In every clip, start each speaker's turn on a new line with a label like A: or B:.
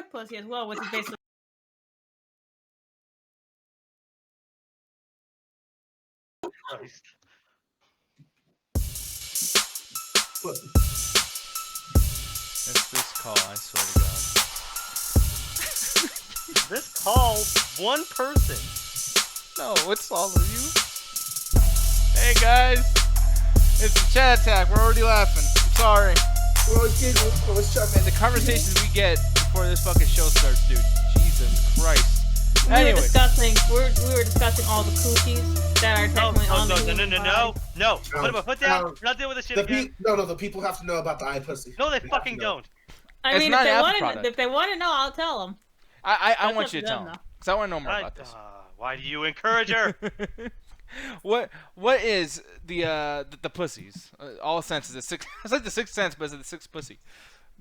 A: pussy as well, which is basically.
B: Christ.
C: It's this call, I swear to God.
B: This call, one person.
C: No, it's all of you. Hey guys, it's the chat attack. We're already laughing. I'm sorry. Man, the conversations we get before this fucking show starts, dude. Jesus Christ. Anyway.
A: We were discussing all the coochies that are technically on the human body.
B: No. Put my foot down. We're not dealing with this shit again.
D: No, the people have to know about the eye pussy.
B: No, they fucking don't.
A: I
C: It's
A: mean,
C: not
A: if
C: an
A: they
C: Apple
A: want
C: product.
A: to, if they want to know, I'll tell them.
C: I want
A: That's
C: you
A: up
C: to
A: to
C: tell
A: them,
C: him, because I want to know more about this.
B: Why do you encourage her?
C: What is the pussies? All senses. It's like the sixth sense, but it's the sixth pussy.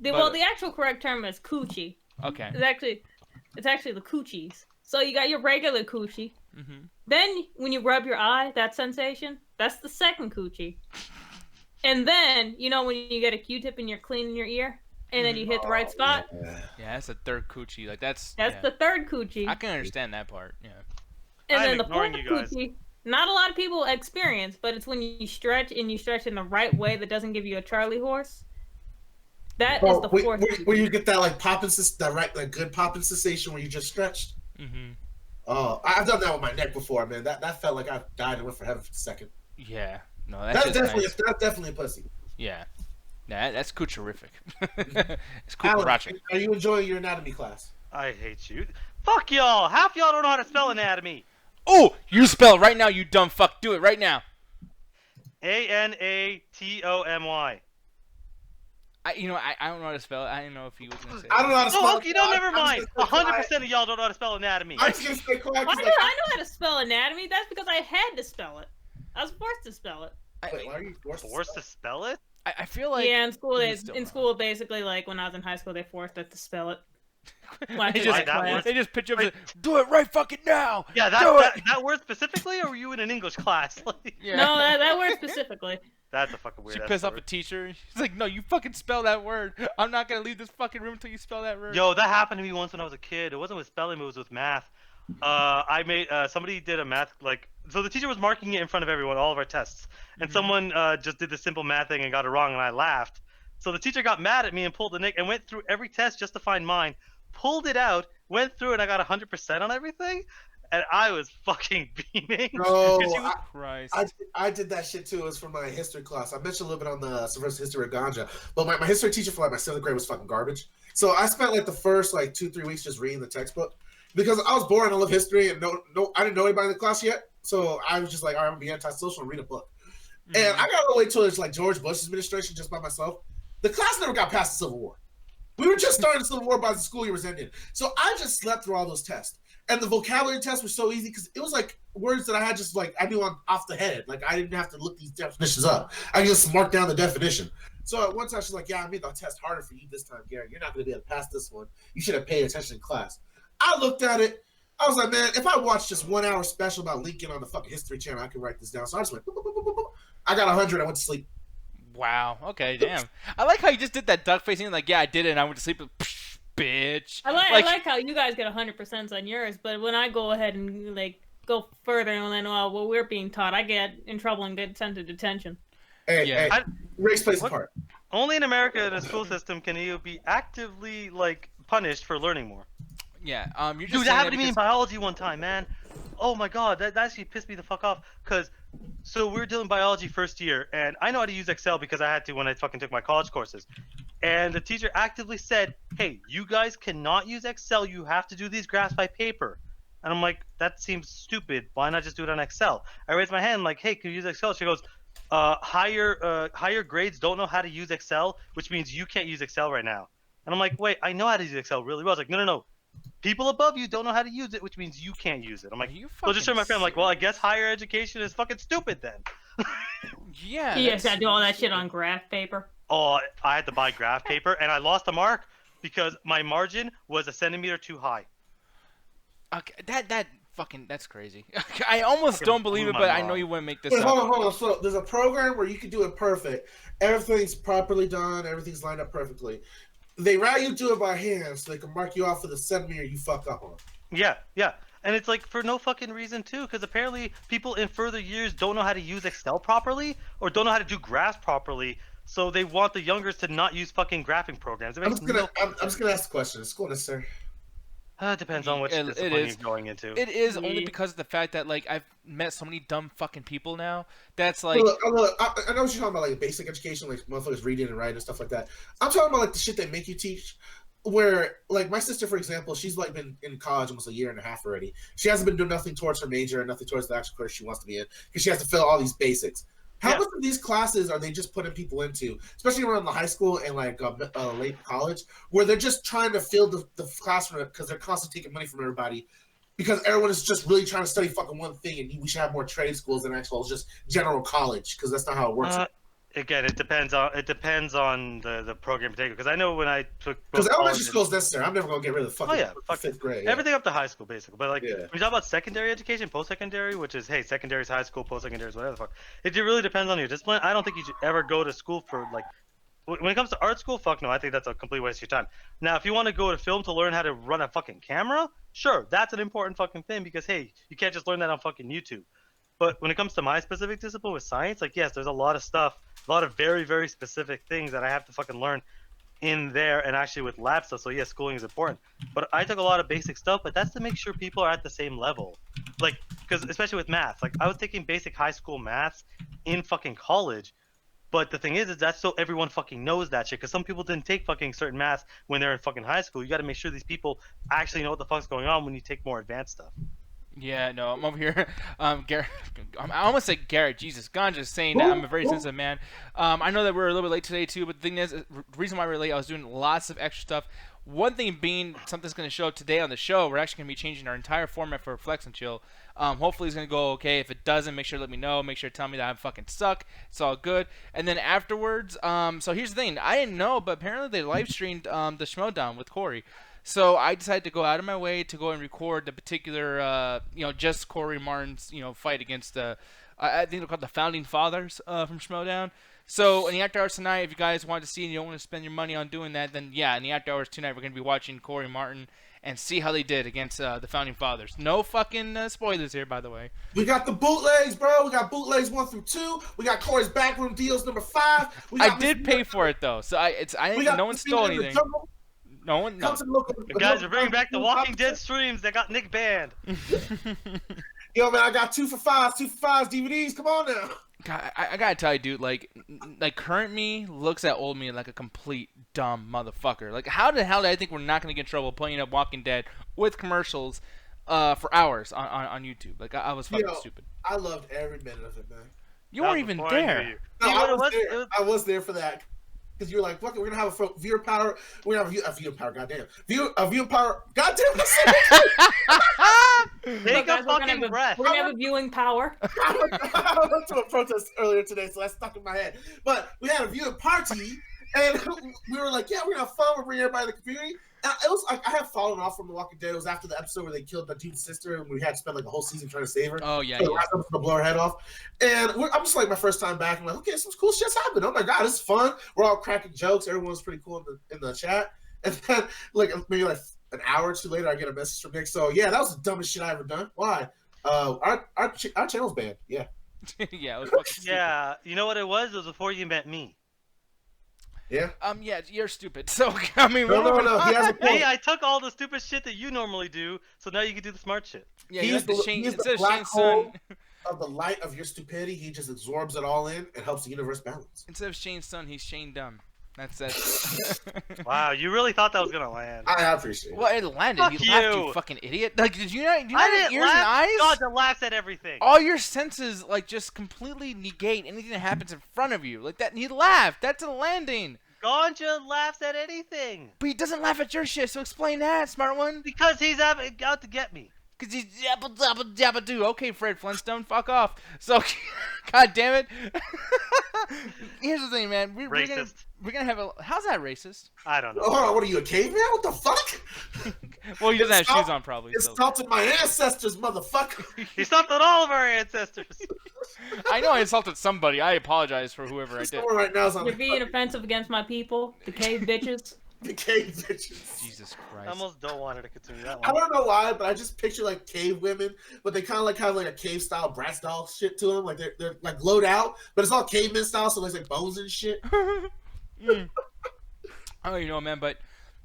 A: The actual correct term is coochie.
C: Okay.
A: It's actually the coochies. So you got your regular coochie.
C: Mm-hmm.
A: Then when you rub your eye, that sensation, that's the second coochie. And then, when you get a Q-tip and you're cleaning your ear, and then you hit the right spot.
C: Yeah, that's the third coochie. Like that's
A: the third coochie.
C: I can understand that part. Yeah.
A: And
B: I'm
A: then the fourth
B: ignoring you guys.
A: coochie, not a lot of people experience, but it's when you stretch and you stretch in the right way that doesn't give you a Charlie horse. That is the fourth.
D: Where you get that like popping, that good popping sensation where you just stretched.
C: Mm-hmm.
D: Oh, I've done that with my neck before, man. That felt like I died and went for heaven for a second.
C: Yeah. No,
D: That's definitely
C: nice.
D: that's definitely a pussy.
C: Yeah. Yeah, that's coocherific. It's
D: Alan,
C: cooperachic.
D: are you enjoying your anatomy class?
B: I hate you. Fuck y'all. Half y'all don't know how to spell anatomy.
C: Oh, you spell it right now, you dumb fuck. Do it right now.
B: Anatomy.
C: I don't know how to spell it. I didn't know if he was gonna say.
D: I don't know how to spell
B: Oh,
D: it.
B: okay, no, never
D: I'm
B: mind.
D: just gonna say
B: 100% of y'all don't know how to spell anatomy.
D: I'm just gonna say quiet.
A: I know how to spell anatomy. That's because I had to spell it. I was forced to spell it.
D: Wait, why are you
B: Forced to spell it?
C: I feel like
A: Yeah, in school,
C: you still know.
A: basically, like when I was in high school, they forced us to spell it. When I
C: They
A: took
C: just,
A: that class.
C: they just pitch up and say, do it right fucking now.
B: Yeah,
C: Do it.
B: that word specifically, or were you in an English class?
C: Yeah.
A: No, that word specifically.
B: That's a fucking weird.
C: She
B: ass
C: pissed off
B: word.
C: a teacher. She's like, no, you fucking spell that word. I'm not gonna leave this fucking room until you spell that word.
B: Yo, that happened to me once when I was a kid. It wasn't with spelling, it was with math. I made somebody did a math so the teacher was marking it in front of everyone, all of our tests, and someone just did the simple math thing and got it wrong, and I laughed. So the teacher got mad at me and pulled the nick and went through every test just to find mine, pulled it out, went through it, and I got 100% on everything, and I was fucking beaming.
D: No,
B: 'Cause she was-
C: Christ.
D: I did that shit too. It was for my history class. I mentioned a little bit on the subversive history of ganja, but my history teacher for like my 7th grade was fucking garbage. So I spent like the first like 2-3 weeks just reading the textbook because I was bored. I love history and I didn't know anybody in the class yet. So I was just like, all right, I'm gonna be antisocial and read a book. And I got to wait till it's like George Bush's administration just by myself. The class never got past the Civil War. We were just starting the Civil War by the school year was ending. So I just slept through all those tests. And the vocabulary tests were so easy because it was like words that I had just like I knew off the head. Like I didn't have to look these definitions up. I just marked down the definition. So at one time she's like, "Yeah, I made the test harder for you this time, Gary. You're not going to be able to pass this one. You should have paid attention in class." I looked at it. I was like, "Man, if I watched just 1 hour special about Lincoln on the fucking History Channel, I could write this down." So I just went. Boop, boop, boop, boop, boop. I got 100. I went to sleep.
C: Wow. Okay. Damn. I like how you just did that duck facing. Like, yeah, I did it. And I went to sleep. Psh, bitch.
A: I like how you guys get 100% on yours, but when I go ahead and like go further and then what we're being taught, I get in trouble and get sent to detention.
D: Hey, race plays a part.
B: Only in America in a school system can you be actively like punished for learning more.
C: Yeah. You're just
B: Dude, that
C: saying
B: happened to me in
C: because-
B: biology one time, man. Oh my god, that actually pissed me the fuck off. So we were doing biology first year, and I know how to use Excel because I had to when I fucking took my college courses. And the teacher actively said, "Hey, you guys cannot use Excel. You have to do these graphs by paper." And I'm like, that seems stupid. Why not just do it on Excel? I raised my hand like, "Hey, can you use Excel?" She goes, higher grades don't know how to use Excel, which means you can't use Excel right now." And I'm like, "Wait, I know how to use Excel really well." I was like, no. People above you don't know how to use it, which means you can't use it. I'm like, so just show my friend. I'm like, well, I guess higher education is fucking stupid then.
C: Yeah.
A: You just gotta do all that shit on graph paper.
B: Oh, I had to buy graph paper, and I lost a mark because my margin was a centimeter too high.
C: Okay, that's crazy. I almost don't believe
B: blew
C: it,
B: my
C: but I know
B: mind.
C: you wouldn't make this
D: Wait,
C: up.
D: hold on. So there's a program where you can do it perfect. Everything's properly done. Everything's lined up perfectly. they rather you do it by hand so they can mark you off for the centimeter you fuck up on.
B: Yeah, yeah. And it's like for no fucking reason too, because apparently people in further years don't know how to use Excel properly or don't know how to do graphs properly. So they want the youngers to not use fucking graphing programs. It
D: I'm
B: makes
D: just gonna ask the question. Is school necessary?
B: It depends on which
C: It
B: discipline
C: is.
B: you're going into.
C: It is only
A: Yeah.
C: because of the fact that like I've met so many dumb fucking people now. That's like
D: Look, I know what you're talking about, like basic education, like motherfuckers reading and writing and stuff like that. I'm talking about like the shit they make you teach. Where, like, my sister, for example, she's like been in college almost a year and a half already. She hasn't been doing nothing towards her major and nothing towards the actual course she wants to be in because she has to fill all these basics. How much of these classes are they just putting people into, especially around the high school and like late college, where they're just trying to fill the classroom because they're constantly taking money from everybody because everyone is just really trying to study fucking one thing, and we should have more trade schools than actual just general college because that's not how it works.
B: Again, it depends on the program you take. Because I know when I took
D: because elementary school is necessary. I'm never gonna get rid of the fucking
B: fuck
D: fifth grade. Yeah.
B: everything up to high school basically. But like
D: Yeah.
B: when you talk about secondary education, post-secondary, which is hey, secondary is high school, post-secondary is whatever the fuck. It really depends on your discipline. I don't think you should ever go to school for like when it comes to art school. Fuck no, I think that's a complete waste of your time. Now, if you want to go to film to learn how to run a fucking camera, sure, that's an important fucking thing because hey, you can't just learn that on fucking YouTube. But when it comes to my specific discipline with science, like yes, there's a lot of stuff, a lot of very, very specific things that I have to fucking learn in there and actually with lab stuff. So yes, schooling is important. But I took a lot of basic stuff, but that's to make sure people are at the same level. Like, because especially with math, like I was taking basic high school maths in fucking college. But the thing is that's so everyone fucking knows that shit. Because some people didn't take fucking certain maths when they're in fucking high school. You got to make sure these people actually know what the fuck's going on when you take more advanced stuff.
C: yeah, no, I'm over here. Garrett, I almost said Garrett. Jesus, Ganja's saying that I'm a very sensitive man. I know that we're a little bit late today too, but the thing is, the reason why we're late, I was doing lots of extra stuff. One thing being something's going to show up today on the show. We're actually going to be changing our entire format for Flex and Chill. Hopefully it's going to go okay. If it doesn't, make sure to let me know. Make sure to tell me that I fucking suck. It's all good. And then afterwards, so here's the thing. I didn't know, but apparently they live streamed the Schmodown with Corey. So I decided to go out of my way to go and record the particular, just Corey Martin's, fight against I think they're called the Founding Fathers from Schmodown. So in the after hours tonight, if you guys want to see and you don't want to spend your money on doing that, then yeah, in the after hours tonight, we're going to be watching Corey Martin and see how they did against the Founding Fathers. No fucking spoilers here, by the way.
D: We got the bootlegs, bro. We got bootlegs 1 through 2. We got Corey's backroom deals number 5.
C: I did pay for it though, so no one stole anything. No one. No.
B: Guys, we're bringing back the Walking Dead streams that got Nick banned.
D: Yo, man, I got 2 for 5s DVDs. Come on now.
C: God, I gotta tell you, dude, like current me looks at old me like a complete dumb motherfucker. Like, how the hell did I think we're not gonna get in trouble playing up Walking Dead with commercials for hours on YouTube? Like, I was fucking stupid.
D: I loved every minute of it, man.
C: You weren't even there.
D: No, I was there for that. Because you're like, fuck it, we're gonna have a viewer power. We're gonna have a viewer power. Goddamn, viewer power. Goddamn.
B: Take a fucking breath.
A: We're gonna have a viewing power.
D: I went to a protest earlier today, so that's stuck in my head. But we had a viewing party, and we were like, yeah, we're gonna have fun. We're bringing everybody in the community. And it was like I had fallen off from The Walking Dead. It was after the episode where they killed the dude's sister, and we had to spend like a whole season trying to save her.
C: Oh yeah,
D: so yeah. To blow her head off. And I'm just like my first time back. I'm like, okay, some cool shit's happening. Oh my god, this is fun. We're all cracking jokes. Everyone's pretty cool in the chat. And then like maybe like an hour or two later, I get a message from Nick. So yeah, that was the dumbest shit I ever done. Why? Our channel's banned. Yeah.
C: Yeah, it was fucking stupid.
B: Yeah, you know what it was? It was before you met me.
D: Yeah.
C: Yeah, you're stupid. So I mean,
D: no. He has a point.
B: Hey, I took all the stupid shit that you normally do, so now you can do the smart shit.
C: Yeah,
D: he's the
C: of
D: black
C: Shane
D: hole
C: Sun.
D: of the light of your stupidity. He just absorbs it all in and helps the universe balance.
C: Instead of Shane's son, he's Shane Dumb. That's
B: Wow, you really thought that was gonna land.
D: I appreciate it.
C: Well, it landed.
B: Fuck
C: you laughed,
B: you.
C: you fucking idiot. Like, did you not? Do you
B: I
C: not have
B: didn't
C: ears and
B: laugh.
C: eyes?
B: God, that laughs at everything.
C: All your senses like just completely negate anything that happens in front of you. Like that, he laughed. That's a landing.
B: Ganja laughs at anything.
C: But he doesn't laugh at your shit. So explain that, smart one.
B: Because he's out to get me.
C: Cause he's dabba do. Okay, Fred Flintstone, fuck off. So, god damn it. Here's the thing, man. We're gonna have a. How's that racist?
B: I don't know.
D: Oh, what are you, a caveman? What the fuck?
C: Well, he doesn't have shoes on, probably.
D: It's
C: So.
D: insulted my ancestors, motherfucker.
B: He stopped at all of our ancestors.
C: I know I insulted somebody. I apologize for whoever I did.
D: Someone right now is on
A: You're being offensive against my people, the cave bitches.
D: The cave bitches.
C: Jesus
B: I
C: Christ.
B: almost don't want her to continue that
D: I
B: one.
D: don't know why, but I just picture like cave women, but they kind of like have like a cave style Bratz doll shit to them. Like they're like glowed out, but it's all caveman style, so there's like bones and shit.
C: Mm. Oh, you know, man, but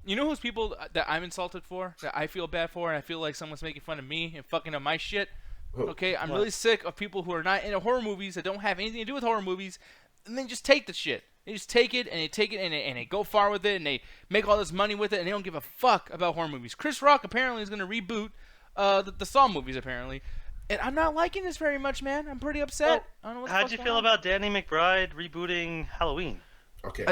C: you know who's people that I'm insulted for, that I feel bad for, and I feel like someone's making fun of me and fucking up my shit?
D: Who?
C: Okay, I'm
B: What?
C: really sick of people who are not into horror movies, that don't have anything to do with horror movies, and then just take the shit. They just take it, and they go far with it, and they make all this money with it, and they don't give a fuck about horror movies. Chris Rock apparently is going to reboot the Saw movies, apparently. And I'm not liking this very much, man. I'm pretty upset. I don't know what the
B: How'd
C: fuck's
B: you
C: going
B: feel
C: on.
B: about Danny McBride rebooting Halloween?
D: Okay.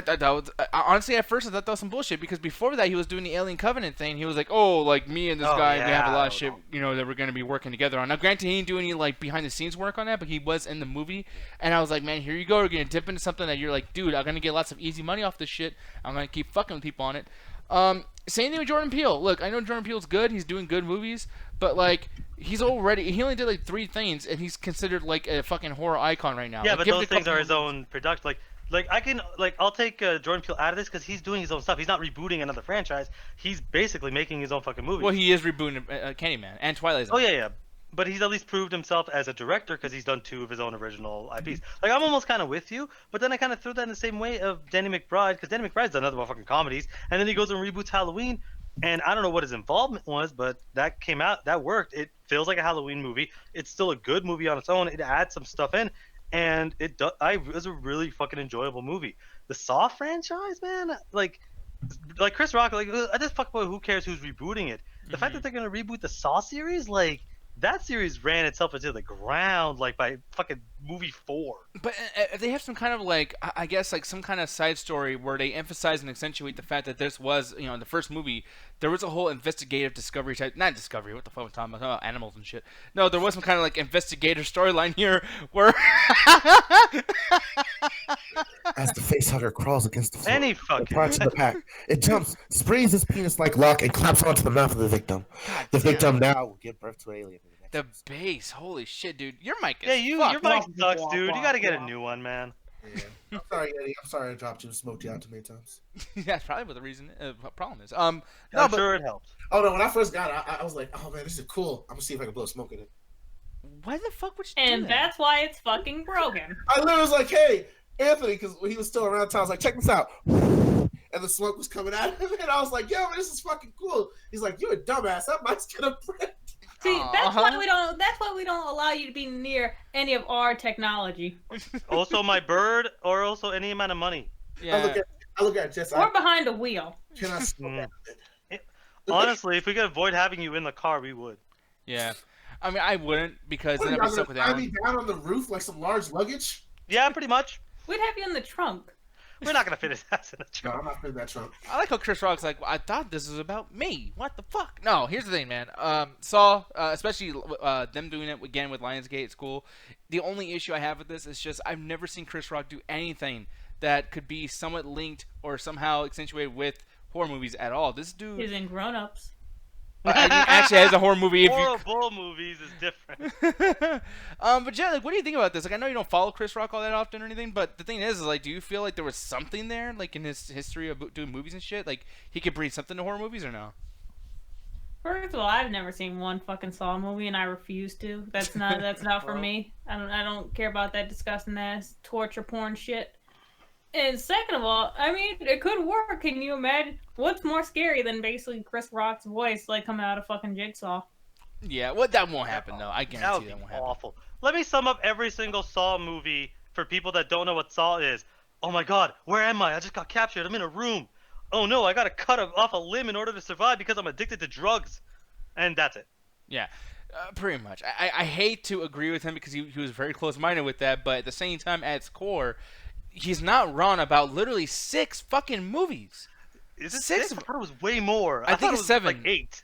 C: Honestly, at first I thought that was some bullshit, because before that he was doing the Alien Covenant thing. He was like, "Oh, like me and this
B: Oh,
C: guy, we have a
B: yeah,
C: lot
B: I
C: of shit,
B: don't
C: you know, that we're gonna be working together on." Now, granted, he didn't do any like behind the scenes work on that, but he was in the movie, and I was like, "Man, here you go. We're gonna dip into something that you're like, dude, I'm gonna get lots of easy money off this shit. I'm gonna keep fucking with people on it." Same thing with Jordan Peele. Look, I know Jordan Peele's good. He's doing good movies, but like he only did like 3 things, and he's considered like a fucking horror icon right now.
B: Yeah,
C: Like,
B: but
C: give it
B: those
C: a
B: things
C: couple
B: are
C: more
B: his own production. I'll take Jordan Peele out of this because he's doing his own stuff. He's not rebooting another franchise. He's basically making his own fucking movie.
C: Well, he is rebooting Candyman and Twilight Zone.
B: Oh yeah, yeah. But he's at least proved himself as a director because he's done 2 of his own original IPs. Like I'm almost kind of with you, but then I kind of threw that in the same way of Danny McBride because Danny McBride's done other motherfucking comedies, and then he goes and reboots Halloween, and I don't know what his involvement was, but that came out, that worked. It feels like a Halloween movie. It's still a good movie on its own. It adds some stuff in, and it was a really fucking enjoyable movie. The Saw franchise, man, like Chris Rock, like I just fuck about who cares who's rebooting it. The fact that they're gonna reboot the Saw series, like that series ran itself into the ground like by fucking movie 4.
C: But if they have some kind of like, I guess like some kind of side story where they emphasize and accentuate the fact that this was, you know, in the first movie, there was a whole investigative discovery type, not discovery, what the fuck am I talking about? Oh, animals and shit. No, there was some kind of like investigator storyline here where
E: As the facehugger crawls against the floor,
B: Any
E: the
B: fucking
E: parts of the pack, it jumps, sprays its penis-like lock, and claps onto the mouth of the victim. The victim now will give birth to an alien. in the next
C: the
E: episode.
C: bass, holy shit, dude, your mic is
B: Yeah, your mic
A: Fuck.
B: sucks, dude. You gotta get a new one, man.
D: Yeah. I'm sorry, Eddie. I'm sorry I dropped you and smoked you out too many times.
C: That's probably what the reason problem is. No,
B: I'm
C: but
B: sure it helped.
D: Oh no, when I first got it, I was like, oh man, this is cool. I'm gonna see if I can blow smoke in it.
C: why the fuck would you do
A: And
C: that?
A: that's why it's fucking broken.
D: I literally was like, hey, Anthony, because he was still around town. I was like, check this out. And the smoke was coming out of him, and I was like, yo, man, this is fucking cool. He's like, you're a dumbass. That mic's gonna break.
A: See, that's
C: Aw.
A: why we don't. That's why we don't allow you to be near any of our technology
B: Also, my bird, or also any amount of money.
C: Yeah.
D: I look at Jess.
A: or behind a wheel.
D: Can I smoke
B: Mm.
D: out of it?
B: Honestly, if we could avoid having you in the car, we would.
C: Yeah. I mean, I wouldn't, because
D: What,
C: then
D: y'all
C: I'd be stuck
D: gonna
C: with
D: tie
C: Alan.
D: me down on the roof like some large luggage?
B: Yeah, pretty much.
A: We'd have you in the trunk.
B: We're not gonna fit his ass in the
D: No,
B: trunk.
D: I'm not putting that trunk.
C: I like how Chris Rock's like, I thought this was about me. What the fuck? No, here's the thing, man. Saw, especially them doing it again with Lionsgate, it's cool. The only issue I have with this is just I've never seen Chris Rock do anything that could be somewhat linked or somehow accentuated with horror movies at all. This dude
A: He's in Grown Ups.
C: actually has a horror movie. If you
B: Horrible movies is different.
C: but Jen, like, what do you think about this? Like, I know you don't follow Chris Rock all that often or anything, but the thing is like, do you feel like there was something there, like in his history of doing movies and shit, like he could bring something to horror movies or no?
A: First of all, I've never seen one fucking Saw movie, and I refuse to. That's not for
B: Well.
A: me. I don't care about that disgusting ass torture porn shit. And second of all, I mean, it could work. Can you imagine what's more scary than basically Chris Rock's voice like coming out of fucking Jigsaw?
C: Yeah, well, that won't happen though. I
B: That
C: guarantee
B: would be
C: that won't happen.
B: awful. Let me sum up every single Saw movie for people that don't know what Saw is. Oh my god, where am I? I just got captured. I'm in a room. Oh no, I gotta cut off a limb in order to survive because I'm addicted to drugs. And that's it.
C: Yeah, pretty much. I hate to agree with him because he was very close-minded with that, but at the same time, at its core, he's not wrong about literally 6 fucking movies.
B: Is it
C: 6?
B: 6? I thought it was way more.
C: I think
B: thought
C: it's
B: it was
C: 7.
B: like 8.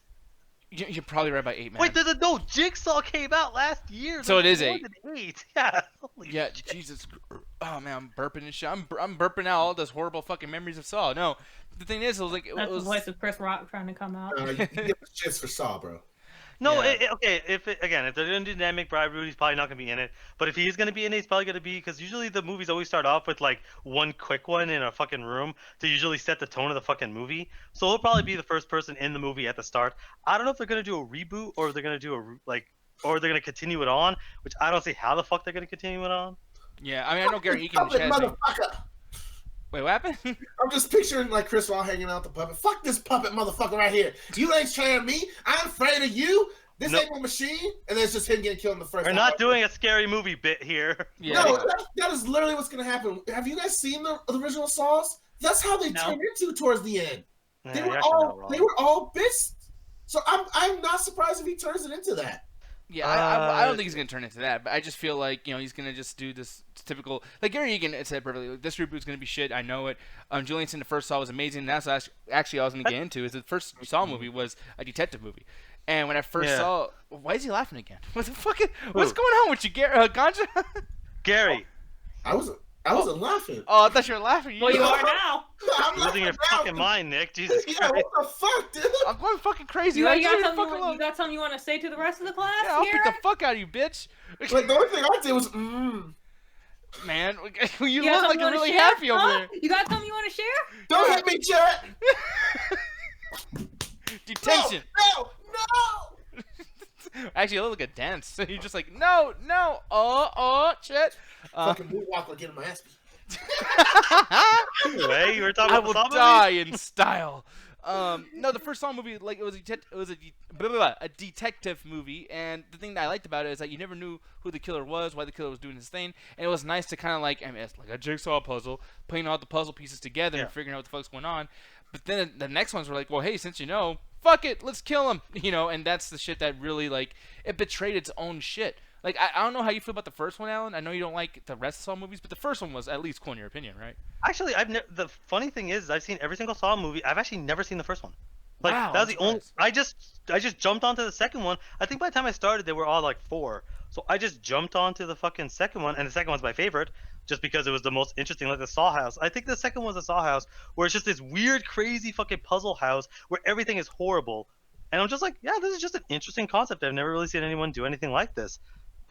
C: You're probably right about 8, man.
B: Wait, no, Jigsaw came out last year.
C: So
B: There's
C: it is
B: more
C: 8.
B: than 8. Yeah. Holy
C: Yeah,
B: shit.
C: Jesus. Oh man, I'm burping and shit. I'm burping out all those horrible fucking memories of Saw. No, the thing is, it was like it
A: That's
C: was.
A: the voice of Chris Rock trying to come out.
D: You get the shits for Saw, bro.
B: No,
C: Yeah.
B: okay. If they're gonna do dynamic bribery, he's probably not gonna be in it. But if he's gonna be in it, he's probably gonna be because usually the movies always start off with like one quick one in a fucking room to usually set the tone of the fucking movie. So he'll probably be the first person in the movie at the start. I don't know if they're gonna do a reboot or if they're gonna do or they're gonna continue it on, which I don't see how the fuck they're gonna continue it on.
C: Yeah, I mean, I know Gary Egan in the
D: Puppet
C: chat. Saying,
D: motherfucker.
C: wait, what happened?
D: I'm just picturing like Chris Rock hanging out the puppet. Fuck this puppet motherfucker right here. You ain't scaring me. I'm afraid of you. This
B: Nope.
D: ain't no machine. And then it's just him getting killed in the first.
B: We're not doing a scary movie bit here.
C: Yeah.
D: No, that is literally what's gonna happen. Have you guys seen the original Saws? That's how they
A: No.
D: turned into towards the end.
B: Yeah,
D: They
B: you're
D: were
B: actually not
D: all
B: wrong.
D: bitches. So I'm not surprised if he turns it into that.
C: Yeah, I don't think he's gonna turn into that, but I just feel like he's gonna just do this typical like Gary Egan said perfectly. This reboot's gonna be shit. I know it. Julianson, the first Saw was amazing. That's actually I was gonna get into. Is the first Saw movie was a detective movie, and when I first saw, why is he laughing again? What the fuck? What's going on with you, Ganja?
B: Gary,
D: I wasn't laughing.
C: Oh, I thought you were laughing.
A: Well, you are now.
D: I'm
B: losing your
D: laughing now.
B: fucking mind, Nick. Jesus
D: Yeah,
B: Christ.
D: what the fuck, dude?
C: I'm going fucking crazy.
A: You
C: Like,
A: got
C: leave me
A: something
C: fucking
A: you
C: alone.
A: got something you want to say to the rest of the class?
C: Yeah, I'll beat the
A: Garrett?
C: fuck out of you, bitch.
D: Like the only thing I did was
C: Man, you
A: got
C: look like
A: something you
C: you're
A: wanna
C: really
A: share?
C: happy over
A: Huh?
C: there.
A: You got something you want to share?
D: Don't hit me, chat.
C: Detention.
D: No, no.
C: Actually, it looked like a dance. You're just like, no, shit.
D: Fucking moonwalker getting my ass beat.
B: Anyway, you were talking
C: I
B: about
C: will
B: the Saw movie?
C: die in style. No, the first Saw movie, like, it was a detective movie, and the thing that I liked about it is that you never knew who the killer was, why the killer was doing his thing, and it was nice to kind of like, I mean, it's like a jigsaw puzzle, putting all the puzzle pieces together and figuring out what the fuck's going on. But then the next ones were like, well, hey, since you know, fuck it, let's kill him, and that's the shit that really, like, it betrayed its own shit. Like, I don't know how you feel about the first one, Alan. I know you don't like the rest of Saw movies, but the first one was at least cool in your opinion, right?
B: Actually, the funny thing is, I've seen every single Saw movie. I've actually never seen the first one. Like
C: Wow,
B: that was
C: I'm
B: the only.
C: surprised.
B: I just jumped onto the second one. I think by the time I started, they were all like 4. So I just jumped onto the fucking second one, and the second one's my favorite, just because it was the most interesting, like the Saw house. I think the second one's a Saw house where it's just this weird, crazy fucking puzzle house where everything is horrible, and I'm just like, yeah, this is just an interesting concept. I've never really seen anyone do anything like this.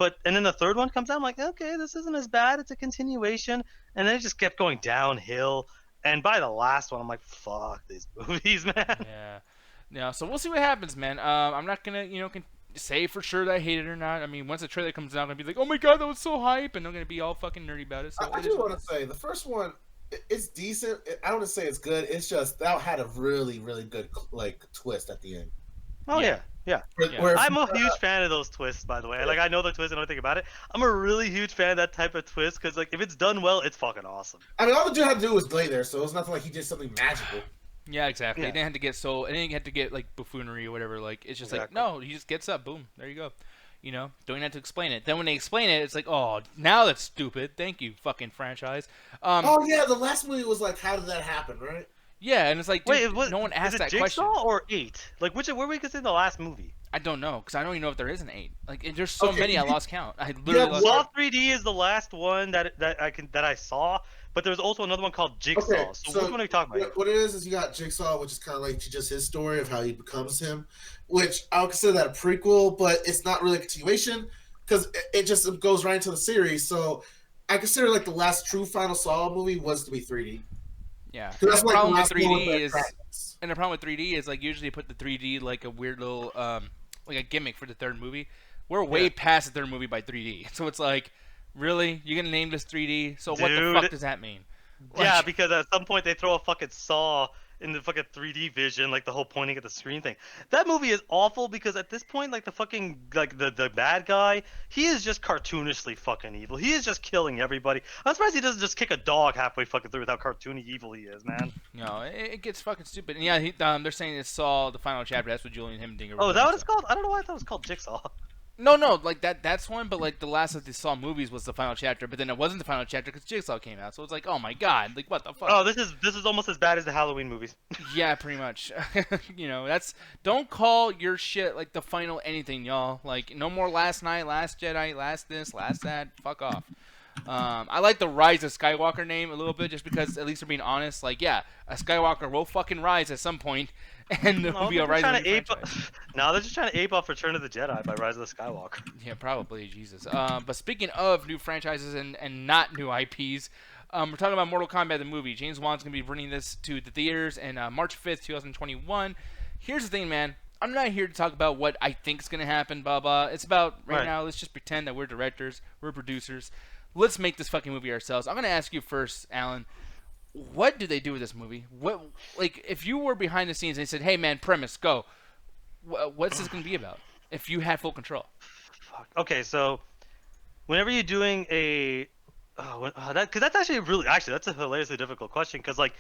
B: And then the third one comes out, I'm like, okay, this isn't as bad. It's a continuation, and then it just kept going downhill. And by the last one, I'm like, fuck these movies, man.
C: Yeah. So we'll see what happens, man. I'm not gonna, say for sure that I hate it or not. I mean, once the trailer comes out, I'm gonna be like, oh my god, that was so hype, and I'm gonna be all fucking nerdy about it. So
D: I
C: it is
D: do
C: what
D: want
C: it
D: to
C: is.
D: say the first one, it's decent. I don't want to say it's good. It's just that had a really, really good like twist at the end.
B: Oh
C: Yeah.
B: yeah.
D: Where-
B: I'm a huge fan of those twists, by the way. Like I know the twist and everything about it. I'm a really huge fan of that type of twist because like if it's done well, it's fucking awesome.
D: I mean, all the dude had to do was lay there, so it's nothing like he did something magical.
C: Yeah, exactly.
B: Yeah.
C: It didn't have to get it didn't have to get like buffoonery or whatever. Like it's just
B: Exactly.
C: like no, he just gets up, boom, there you go. Don't even have to explain it. Then when they explain it, it's like, oh, now that's stupid. Thank you, fucking franchise.
D: Oh yeah, the last movie was like, how did that happen, right?
C: Yeah, and it's like, dude,
B: Wait,
C: no one
B: is
C: asked
B: it
C: that
B: Jigsaw
C: question.
B: or 8? Like which where we consider the last movie?
C: I don't know, because I don't even know if there is an 8. Like, there's so
D: Okay,
C: many, I
D: you-
C: lost count. I literally
D: Yeah,
C: lost
B: Saw
C: count.
B: 3D is the last one that I saw, but there's also another one called Jigsaw.
D: Okay,
B: so which one are you talking about?
D: what it is you got Jigsaw, which is kind of like just his story of how he becomes him, which I would consider that a prequel, but it's not really a continuation because it just goes right into the series. So I consider like the last true final Saw movie was to be 3D.
C: Yeah.
D: 'Cause that's
C: The
D: like
C: problem
D: the
C: with
D: last one
C: 3D
D: that
C: is,
D: practice.
C: and the problem with 3D is, like, usually put the 3D like a weird little, like a gimmick for the third movie. We're way past the third movie by 3D. So it's like, really? You're going to name this 3D? So what the
B: Dude.
C: fuck does that mean?
B: Yeah,
C: Like-
B: because at some point they throw a fucking saw in the fucking 3D vision, like the whole pointing at the screen thing. That movie is awful because at this point, like the fucking like the bad guy, he is just cartoonishly fucking evil. He is just killing everybody. I'm surprised he doesn't just kick a dog halfway fucking through with how cartoony evil he is, man.
C: No, it gets fucking stupid. And yeah, they're saying it's Saw, the final chapter. That's what Julian Himdinger.
B: Oh, is that
C: wrote,
B: what it's
C: so-
B: called? I don't know why I thought it was called Jigsaw.
C: No, like that's one, but like the last of the Saw movies was the final chapter, but then it wasn't the final chapter because Jigsaw came out. So it's like, oh my god, like what the fuck?
B: Oh, this is almost as bad as the Halloween movies.
C: Yeah, pretty much. That's don't call your shit like the final anything, y'all. Like no more Last Night, Last Jedi, Last this, Last that. Fuck off. I like the Rise of Skywalker name a little bit just because at least they're being honest. Like, yeah, a Skywalker will fucking rise at some point, and there will be a
B: they're
C: rise of
B: trying
C: a
B: to ape.
C: franchise.
B: Now they're just trying to ape off Return of the Jedi by Rise of the Skywalker.
C: Yeah, probably, Jesus. But speaking of new franchises and not new IPs, we're talking about Mortal Kombat the movie. James Wan's going to be bringing this to the theaters in March 5th, 2021. Here's the thing, man. I'm not here to talk about what I think is going to happen, blah, blah. It's about, right now, let's just pretend that we're directors, we're producers. Let's make this fucking movie ourselves. I'm going to ask you first, Alan. What do they do with this movie? What, like, if you were behind the scenes and they said, hey, man, premise, go. What's this going to be about if you had full control?
B: Fuck. Okay, so whenever you're doing a because that's actually that's a hilariously difficult question because like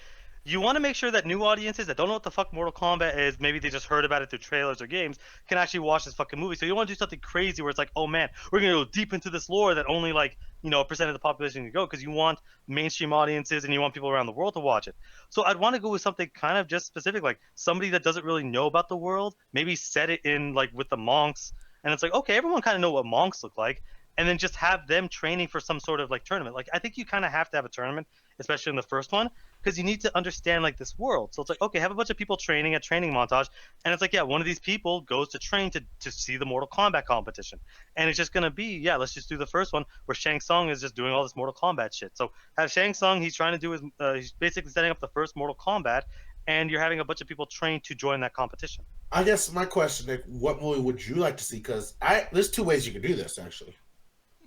B: you want to make sure that new audiences that don't know what the fuck Mortal Kombat is, maybe they just heard about it through trailers or games, can actually watch this fucking movie. So you want to do something crazy where it's like, oh man, we're gonna go deep into this lore that only like a percent of the population can go, because you want mainstream audiences and you want people around the world to watch it. So I'd want to go with something kind of just specific, like somebody that doesn't really know about the world, maybe set it in like with the monks, and it's like, okay, everyone kind of know what monks look like, and then just have them training for some sort of like tournament. Like I think you kind of have to have a tournament, especially in the first one, because you need to understand like this world. So it's like, okay, have a bunch of people training, a training montage, and it's like, yeah, one of these people goes to train to see the Mortal Kombat competition, and it's just gonna be, yeah, let's just do the first one where Shang Tsung is just doing all this Mortal Kombat shit. So have Shang Tsung, he's trying to do his, he's basically setting up the first Mortal Kombat, and you're having a bunch of people trained to join that competition.
D: I guess my question, Nick, what movie would you like to see? Because there's two ways you can do this, actually.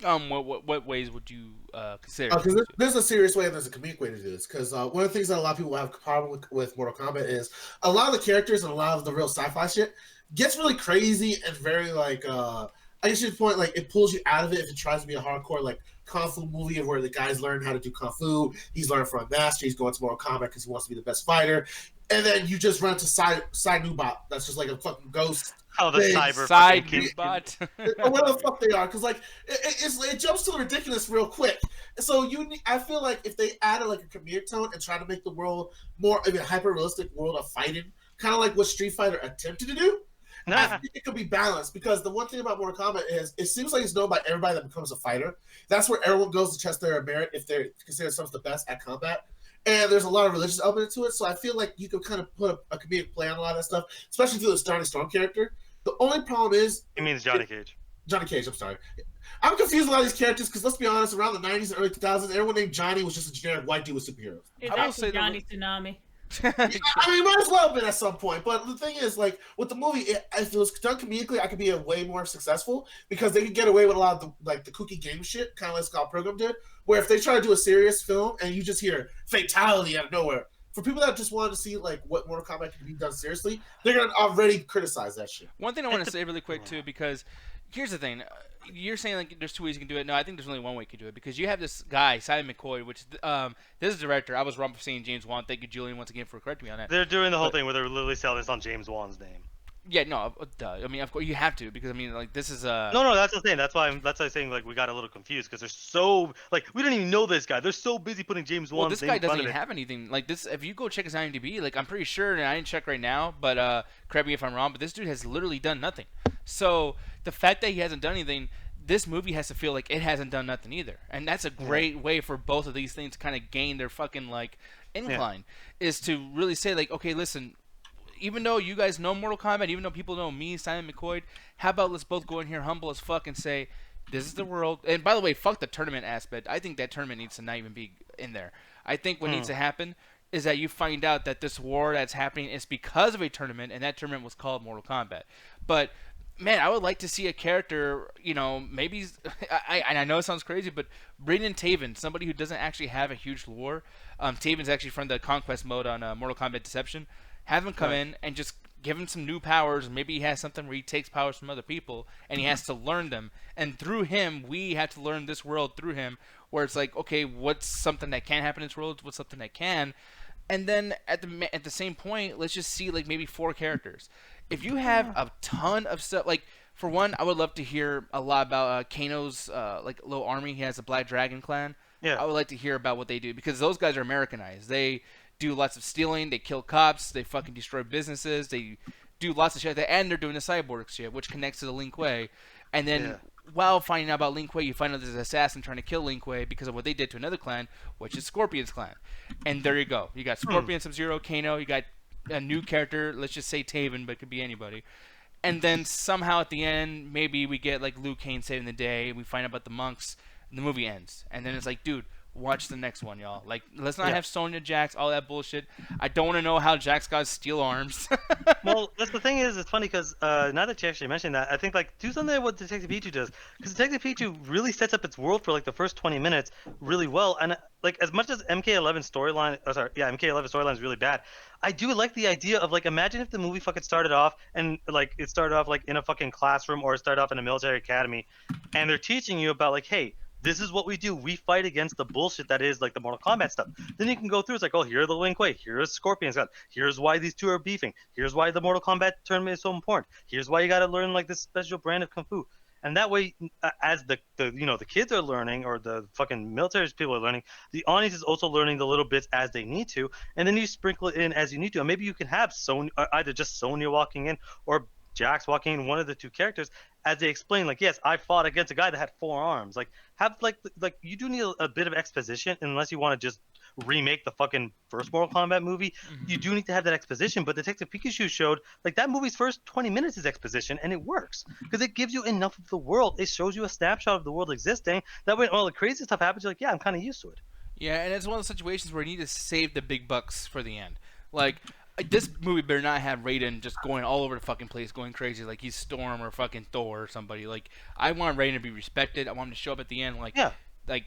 C: What ways would you consider?
D: Because there's a serious way and there's a comedic way to do this. Because one of the things that a lot of people have a problem with Mortal Kombat is a lot of the characters and a lot of the real sci-fi shit gets really crazy and very like I guess you'd point like it pulls you out of it if it tries to be a hardcore like kung fu movie where the guys learn how to do kung fu. He's learning from a master. He's going to Mortal Kombat because he wants to be the best fighter. And then you just run to side Nubot. That's just like a fucking ghost.
B: Oh, the
C: side Nubot.
D: Or whatever the fuck they are, because like it jumps to the ridiculous real quick. So I feel like if they added like a comedic tone and try to make the world more of a hyper realistic world of fighting, kind of like what Street Fighter attempted to do, I think it could be balanced. Because the one thing about Mortal Kombat is it seems like it's known by everybody that becomes a fighter. That's where everyone goes to test their merit if they're considered themselves the best at combat. And there's a lot of religious element to it, so I feel like you could kind of put a comedic play on a lot of that stuff, especially through the Johnny Storm character. The only problem is...
B: He means Johnny Cage.
D: Johnny Cage, I'm sorry. I'm confused with a lot of these characters because, let's be honest, around the 90s and early 2000s, everyone named Johnny was just a generic white dude with superheroes.
A: It's actually Johnny Tsunami.
D: I mean, might as well have been at some point. But the thing is, like, with the movie, if it was done comedically, I could be way more successful because they could get away with a lot of the kooky game shit, kind of like Scott Pilgrim did, where if they try to do a serious film and you just hear fatality out of nowhere, for people that just wanted to see like what Mortal Kombat can be done seriously, they're gonna already criticize that shit.
C: One thing I want to say really quick too, because here's the thing: you're saying like there's two ways you can do it. No, I think there's only one way you can do it because you have this guy Simon McCoy, which this is the director. I was wrong for saying James Wan. Thank you, Julian, once again for correcting me on that.
B: They're doing the whole thing where they're literally selling this on James Wan's name.
C: Yeah, no, duh. I mean, of course you have to because I mean, like this is
B: No, that's the thing. That's why I'm saying like we got a little confused because they're so like we don't even know this guy. They're so busy putting James Wan's name.
C: Well, this guy doesn't even have anything like this. If you go check his IMDb, like I'm pretty sure, and I didn't check right now, but correct me if I'm wrong, but this dude has literally done nothing. So the fact that he hasn't done anything, this movie has to feel like it hasn't done nothing either, and that's a great way for both of these things to kind of gain their fucking like incline, is to really say like, okay, listen. Even though you guys know Mortal Kombat, even though people know me, Simon McCoy, how about let's both go in here humble as fuck and say, this is the world. And by the way, fuck the tournament aspect. I think that tournament needs to not even be in there. I think what needs to happen is that you find out that this war that's happening is because of a tournament, and that tournament was called Mortal Kombat. But, man, I would like to see a character, you know, maybe, I know it sounds crazy, but Brandon Taven, somebody who doesn't actually have a huge lore. Taven's actually from the Conquest mode on Mortal Kombat Deception. Have him come in and just give him some new powers. Maybe he has something where he takes powers from other people and he has to learn them. And through him, we have to learn this world through him. Where it's like, okay, what's something that can't happen in this world? What's something that can? And then at the same point, let's just see like maybe 4 characters. If you have a ton of stuff, like for one, I would love to hear a lot about Kano's like little army. He has a Black Dragon clan.
B: Yeah.
C: I would like to hear about what they do because those guys are Americanized. They do lots of stealing, they kill cops, they fucking destroy businesses, they do lots of shit like that, and they're doing the cyborg shit, which connects to the Lin Kuei. And then while finding out about Lin Kuei, you find out there's an assassin trying to kill Lin Kuei because of what they did to another clan, which is Scorpion's clan. And there you go. You got Scorpion, Sub-Zero, Kano, you got a new character, let's just say Taven, but it could be anybody. and then somehow at the end, maybe we get like Liu Kang saving the day. We find out about the monks. And the movie ends, and then it's like, dude, watch the next one, y'all. Like, let's not have Sonya, Jax, all that bullshit. I don't want to know how Jax got steel arms.
B: Well, that's the thing is, it's funny because now that you actually mentioned that, I think like do something what Detective Pikachu does, because Detective Pikachu really sets up its world for like the first 20 minutes really well, and like as much as MK11 storyline, MK11 storyline is really bad. I do like the idea of like imagine if the movie fucking started off and like it started off like in a fucking classroom or it started off in a military academy, and they're teaching you about like, hey, this is what we do. We fight against the bullshit that is like the Mortal Kombat stuff. Then you can go through. It's like, oh, here are the Lin Kuei. Here's Scorpion's gun. Here's why these two are beefing. Here's why the Mortal Kombat tournament is so important. Here's why you got to learn like this special brand of kung fu. And that way, as the kids are learning or the fucking military people are learning, the audience is also learning the little bits as they need to. And then you sprinkle it in as you need to. And maybe you can have either just Sonya walking in or Jax walking in, one of the two characters, as they explain, like, yes, I fought against a guy that had 4 arms. Like, have like you do need a bit of exposition, unless you want to just remake the fucking first Mortal Kombat movie. You do need to have that exposition. But Detective Pikachu showed like that movie's first 20 minutes is exposition, and it works because it gives you enough of the world. It shows you a snapshot of the world existing. That way, all the crazy stuff happens, you're like, yeah, I'm kind of used to it.
C: Yeah, and it's one of those situations where you need to save the big bucks for the end. Like, this movie better not have Raiden just going all over the fucking place, going crazy like he's Storm or fucking Thor or somebody. Like, I want Raiden to be respected. I want him to show up at the end like,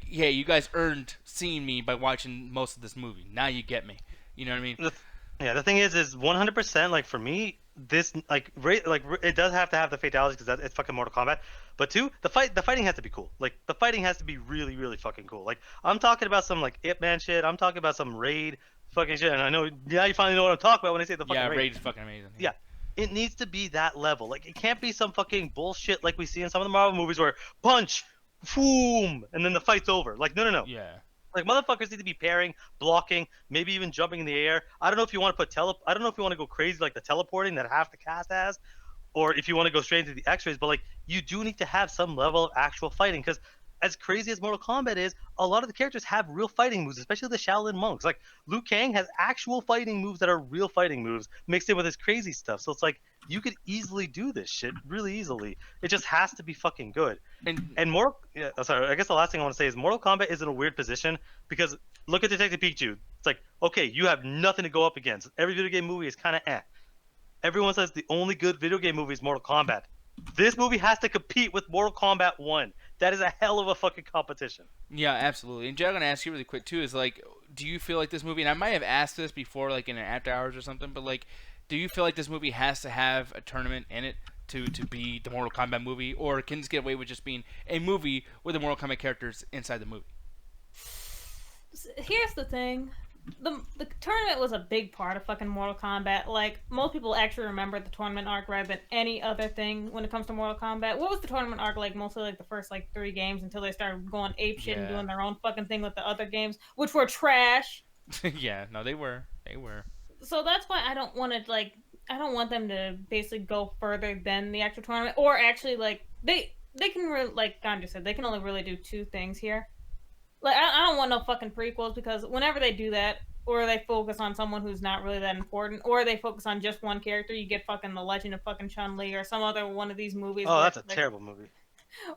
C: hey, you guys earned seeing me by watching most of this movie. Now you get me. You know what I mean?
B: The thing is 100%, like, for me, this, like, it does have to have the fatalities because it's fucking Mortal Kombat. But 2, the fighting has to be cool. Like, the fighting has to be really, really fucking cool. Like, I'm talking about some, like, Ip Man shit. I'm talking about some Raid fucking shit. And I know, now you finally know what I'm talking about when I say the fucking Raid.
C: Yeah, Raid is fucking amazing.
B: Yeah. It needs to be that level. Like, it can't be some fucking bullshit like we see in some of the Marvel movies where punch, boom, and then the fight's over. Like, no.
C: Yeah.
B: Like, motherfuckers need to be parrying, blocking, maybe even jumping in the air. I don't know if you want to I don't know if you want to go crazy like the teleporting that half the cast has, or if you want to go straight into the X-rays. But like, you do need to have some level of actual fighting, because as crazy as Mortal Kombat is, a lot of the characters have real fighting moves, especially the Shaolin monks. Like, Liu Kang has actual fighting moves that are real fighting moves mixed in with his crazy stuff. So it's like, you could easily do this shit really easily. It just has to be fucking good. I guess the last thing I want to say is Mortal Kombat is in a weird position because look at Detective Pikachu. It's like, okay, you have nothing to go up against. Every video game movie is kind of eh. Everyone says the only good video game movie is Mortal Kombat. This movie has to compete with Mortal Kombat 1. That is a hell of a fucking competition.
C: Yeah, absolutely. And Jay, I'm gonna ask you really quick too. Is like, do you feel like this movie? And I might have asked this before, like in an after hours or something. But like, do you feel like this movie has to have a tournament in it to be the Mortal Kombat movie, or can this get away with just being a movie with the Mortal Kombat characters inside the movie?
A: Here's the thing. The tournament was a big part of fucking Mortal Kombat. Like, most people actually remember the tournament arc rather than any other thing when it comes to Mortal Kombat. What was the tournament arc like? Mostly like the first like 3 games until they started going apeshit and doing their own fucking thing with the other games, which were trash.
C: Yeah, no, they were.
A: So that's why I don't want to I don't want them to basically go further than the actual tournament, or actually like they can like Gandhi said, they can only really do 2 things here. Like, I don't want no fucking prequels, because whenever they do that, or they focus on someone who's not really that important, or they focus on just one character, you get fucking The Legend of fucking Chun-Li or some other one of these movies.
B: Oh, that's a terrible movie.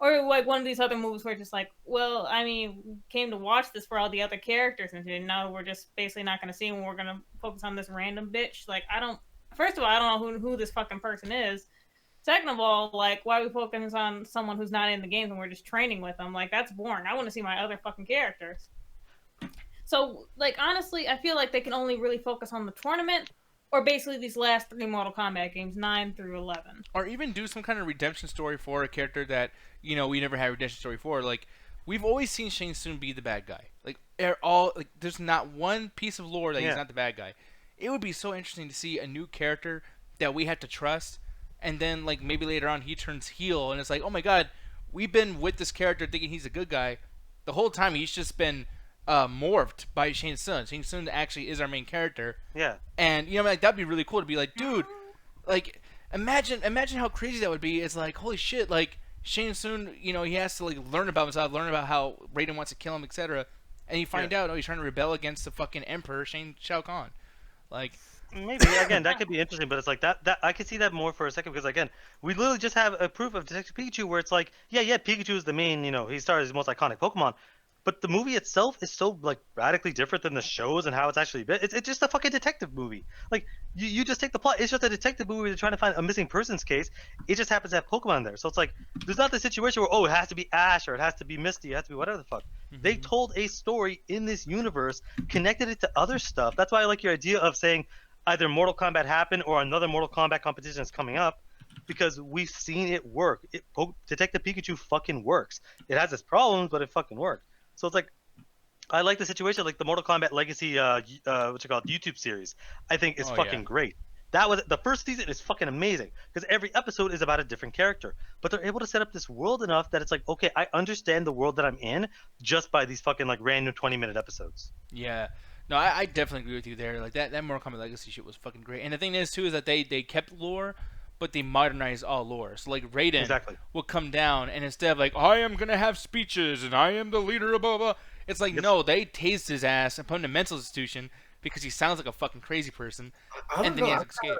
A: Or like one of these other movies where it's just like, well, I mean, came to watch this for all the other characters, and now we're just basically not going to see them. We're going to focus on this random bitch. Like, first of all, I don't know who this fucking person is. Second of all, like, why are we focusing on someone who's not in the games and we're just training with them? Like, that's boring. I want to see my other fucking characters. So, like, honestly, I feel like they can only really focus on the tournament, or basically these last 3 Mortal Kombat games, 9 through 11.
C: Or even do some kind of redemption story for a character that, we never had a redemption story for. Like, we've always seen Shang Tsung be the bad guy. Like, there's not one piece of lore that he's not the bad guy. It would be so interesting to see a new character that we have to trust, and then, like, maybe later on he turns heel, and it's like, oh my god, we've been with this character thinking he's a good guy. The whole time he's just been morphed by Shang Tsung. Shang Tsung actually is our main character.
B: Yeah.
C: And, like, that'd be really cool to be like, dude, like, imagine how crazy that would be. It's like, holy shit, like, Shang Tsung, he has to, like, learn about himself, learn about how Raiden wants to kill him, etc. And you find out, he's trying to rebel against the fucking Emperor, Shao Kahn. Like...
B: Maybe again that could be interesting, but it's like that I could see that more for a second because again we literally just have a proof of Detective Pikachu where it's like yeah Pikachu is the main he started his most iconic Pokemon, but the movie itself is so like radically different than the shows and how it's actually been. It's just a fucking detective movie. Like you just take the plot. It's just a detective movie. They're trying to find a missing persons case. It just happens to have Pokemon there. So it's like there's not the situation where it has to be Ash or it has to be Misty. It has to be whatever the fuck. They told a story in this universe, connected it to other stuff. That's why I like your idea of saying either Mortal Kombat happened or another Mortal Kombat competition is coming up, because we've seen it work. Detective Pikachu fucking works. It has its problems, but it fucking works. So it's like, I like the situation, like the Mortal Kombat Legacy, YouTube series. I think is fucking great. That was the first season is fucking amazing because every episode is about a different character, but they're able to set up this world enough that it's like, okay, I understand the world that I'm in just by these fucking like random 20-minute episodes.
C: Yeah. No, I definitely agree with you there. Like that Mortal Kombat Legacy shit was fucking great. And the thing is too is that they kept lore, but they modernized all lore. So like Raiden will come down and instead of like I am gonna have speeches and I am the leader of blah blah, it's like no, they tased his ass and put him in a mental institution because he sounds like a fucking crazy person, and then he has to escape.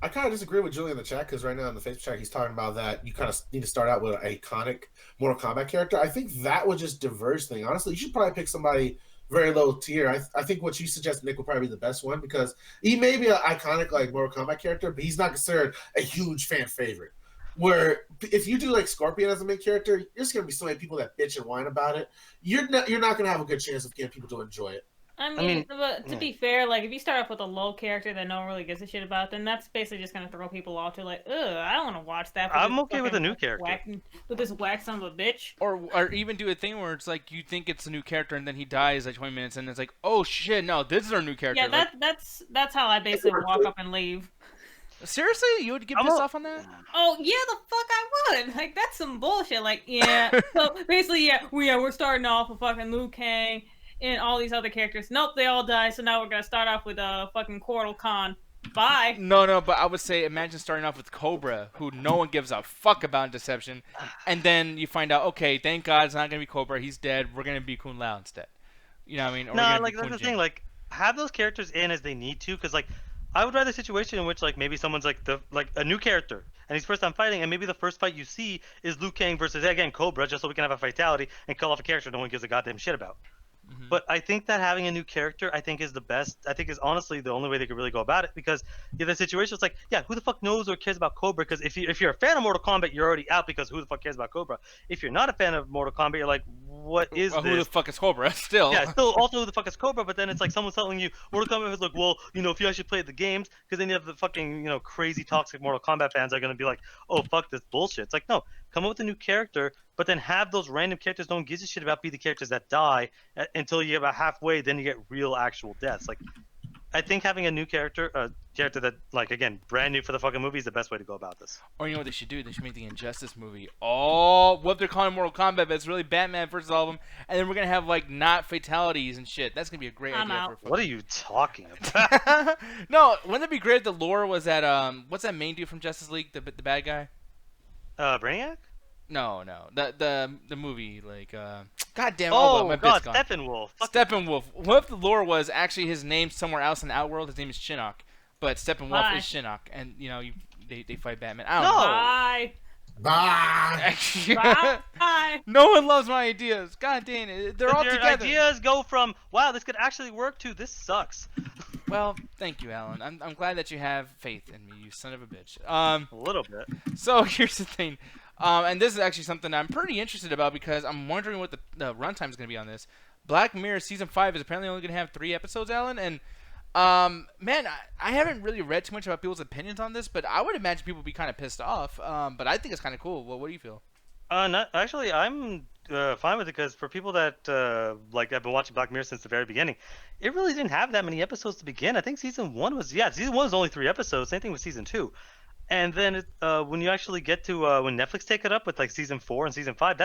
D: I kind of disagree with Julian in the chat because right now in the Facebook chat he's talking about that you kind of need to start out with an iconic Mortal Kombat character. I think that would just diverge thing. Honestly, you should probably pick somebody very low tier. I think what you suggest, Nick, would probably be the best one because he may be an iconic like Mortal Kombat character, but he's not considered a huge fan favorite. Where if you do like Scorpion as a main character, there's gonna be so many people that bitch and whine about it. You're not gonna have a good chance of getting people to enjoy it.
A: I mean, but to be fair, like if you start off with a low character that no one really gives a shit about, then that's basically just gonna throw people off to like, ugh, I don't want to watch that.
B: I'm okay with a new character.
A: With this whack son of a bitch.
C: Or even do a thing where it's like you think it's a new character and then he dies like 20 minutes and it's like, oh shit, no, this is our new character.
A: Yeah, that's how I basically walk up and leave.
C: Seriously, you would get pissed off on that?
A: Oh yeah, the fuck I would. Like that's some bullshit. Like yeah, so basically we're starting off with fucking Liu Kang and all these other characters. Nope, they all die. So now we're gonna start off with fucking Kotal Khan. Bye.
C: No, but I would say imagine starting off with Cobra, who no one gives a fuck about in Deception, and then you find out, okay, thank God it's not gonna be Cobra. He's dead. We're gonna be Kun Lao instead. You know what I mean? Or
B: no, like that's the thing. Like have those characters in as they need to, because like. I would rather a situation in which like maybe someone's like a new character and he's first time fighting and maybe the first fight you see is Liu Kang versus again Cobra just so we can have a fatality and kill off a character no one gives a goddamn shit about. But I think that having a new character I think is the best. I think is honestly the only way they could really go about it because the situation is like who the fuck knows or cares about Cobra because if you're a fan of Mortal Kombat you're already out because who the fuck cares about Cobra. If you're not a fan of Mortal Kombat you're like what is this?
C: Who the fuck is Cobra? Still.
B: Yeah, still also who the fuck is Cobra, but then it's like someone's telling you Mortal Kombat is like, well, if you actually played the games, because then you have the fucking, crazy toxic Mortal Kombat fans are gonna be like, oh fuck this bullshit. It's like, no, come up with a new character, but then have those random characters no one gives a shit about be the characters that die until you get about halfway, then you get real actual deaths. Like I think having a new character, that like again brand new for the fucking movie is the best way to go about this.
C: Or you know what they should do? They should make the Injustice movie. Oh, what they're calling Mortal Kombat, but it's really Batman versus all of them, and then we're gonna have like not fatalities and shit. That's gonna be a great idea.
A: Out.
C: For
B: what are you talking about?
C: No, wouldn't it be great if the lore was that what's that main dude from Justice League, the bad guy?
B: Brainiac?
C: No, the movie like God damn.
B: Oh god, Steppenwolf.
C: Steppenwolf. What if the lore was actually his name somewhere else in the Outworld? His name is Shinnok, but Steppenwolf is Shinnok, and they fight Batman. I don't know.
D: Bye.
A: Bye.
C: No one loves my ideas. God damn it. They're all
B: your
C: together.
B: Ideas go from wow, this could actually work to this sucks.
C: Well, thank you, Alan. I'm glad that you have faith in me, you son of a bitch.
B: A little bit.
C: So here's the thing. And this is actually something I'm pretty interested about because I'm wondering what the runtime is going to be on this. Black Mirror Season 5 is apparently only going to have 3 episodes, Alan. And, man, I haven't really read too much about people's opinions on this, but I would imagine people would be kind of pissed off. But I think it's kind of cool. Well, what do you feel?
B: Actually, I'm fine with it because for people that have been watching Black Mirror since the very beginning, it really didn't have that many episodes to begin. I think season one was only 3 episodes. Same thing with season 2. And then when you actually get to when Netflix take it up with like season 4 and season 5,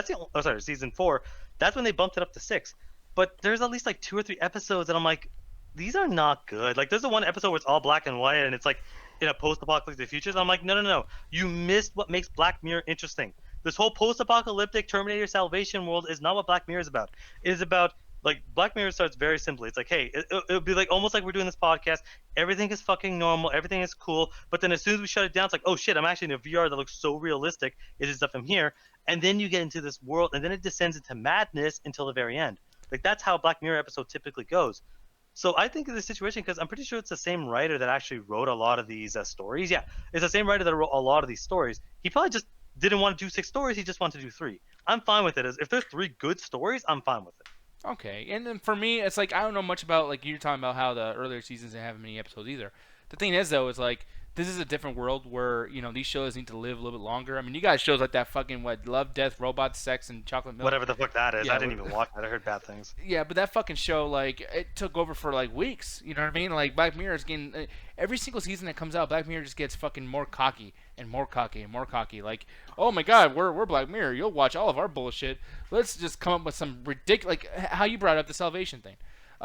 B: season 4, that's when they bumped it up to 6. But there's at least like 2 or 3 episodes that I'm like, these are not good. Like there's the one episode where it's all black and white and it's like in a post-apocalyptic future. And I'm like, no, you missed what makes Black Mirror interesting. This whole post-apocalyptic Terminator Salvation world is not what Black Mirror is about. It is about Like Black Mirror starts very simply. It's like, hey, it'll be like almost like we're doing this podcast. Everything is fucking normal. Everything is cool. But then as soon as we shut it down, it's like, oh shit, I'm actually in a VR that looks so realistic. It is stuff I'm here. And then you get into this world, and then it descends into madness until the very end. Like that's how a Black Mirror episode typically goes. So I think of this situation because I'm pretty sure it's the same writer that actually wrote a lot of these stories. Yeah, it's the same writer that wrote a lot of these stories. He probably just didn't want to do 6 stories. He just wanted to do 3. I'm fine with it. If there's 3 good stories, I'm fine with it.
C: Okay, and then for me, it's like I don't know much about like you're talking about how the earlier seasons didn't have many episodes either. The thing is though, is like this is a different world where these shows need to live a little bit longer. I mean, you guys shows like that fucking Love, Death, Robots, Sex, and Chocolate Milk.
B: Whatever the fuck that is,
C: Yeah,
B: I didn't even watch it. I heard bad things.
C: Yeah, but that fucking show, like, it took over for like weeks. You know what I mean? Like Black Mirror is getting every single season that comes out, Black Mirror just gets fucking more cocky and more cocky and more cocky. Like, oh my god, we're Black Mirror. You'll watch all of our bullshit. Let's just come up with some ridiculous, like how you brought up the Salvation thing.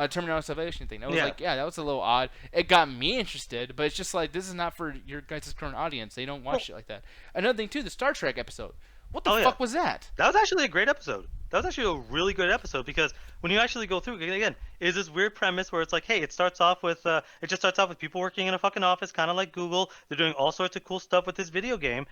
C: Terminator Salvation thing. That was that was a little odd. It got me interested, but it's just like this is not for your guys' current audience. They don't watch shit like that. Another thing too, the Star Trek episode. What the fuck was that?
B: That was actually a great episode. That was actually a really good episode because when you actually go through again, is this weird premise where it's like, hey, it just starts off with people working in a fucking office, kind of like Google. They're doing all sorts of cool stuff with this video game.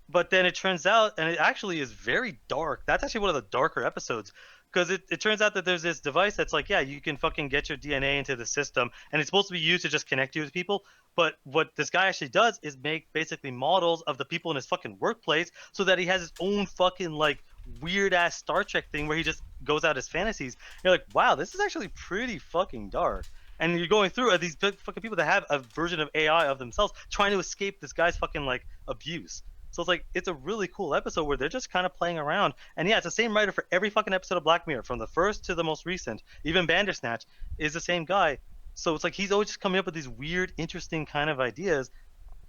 B: But then it turns out, and it actually is very dark. That's actually one of the darker episodes. Because it turns out that there's this device that's like, yeah, you can fucking get your DNA into the system, and it's supposed to be used to just connect you with people. But what this guy actually does is make basically models of the people in his fucking workplace so that he has his own fucking, like, weird-ass Star Trek thing where he just goes out his fantasies. You're like, wow, this is actually pretty fucking dark. And you're going through these fucking people that have a version of AI of themselves trying to escape this guy's fucking, like, abuse. So it's like, it's a really cool episode where they're just kind of playing around. And yeah, it's the same writer for every fucking episode of Black Mirror, from the first to the most recent. Even Bandersnatch is the same guy. So it's like, he's always just coming up with these weird, interesting kind of ideas.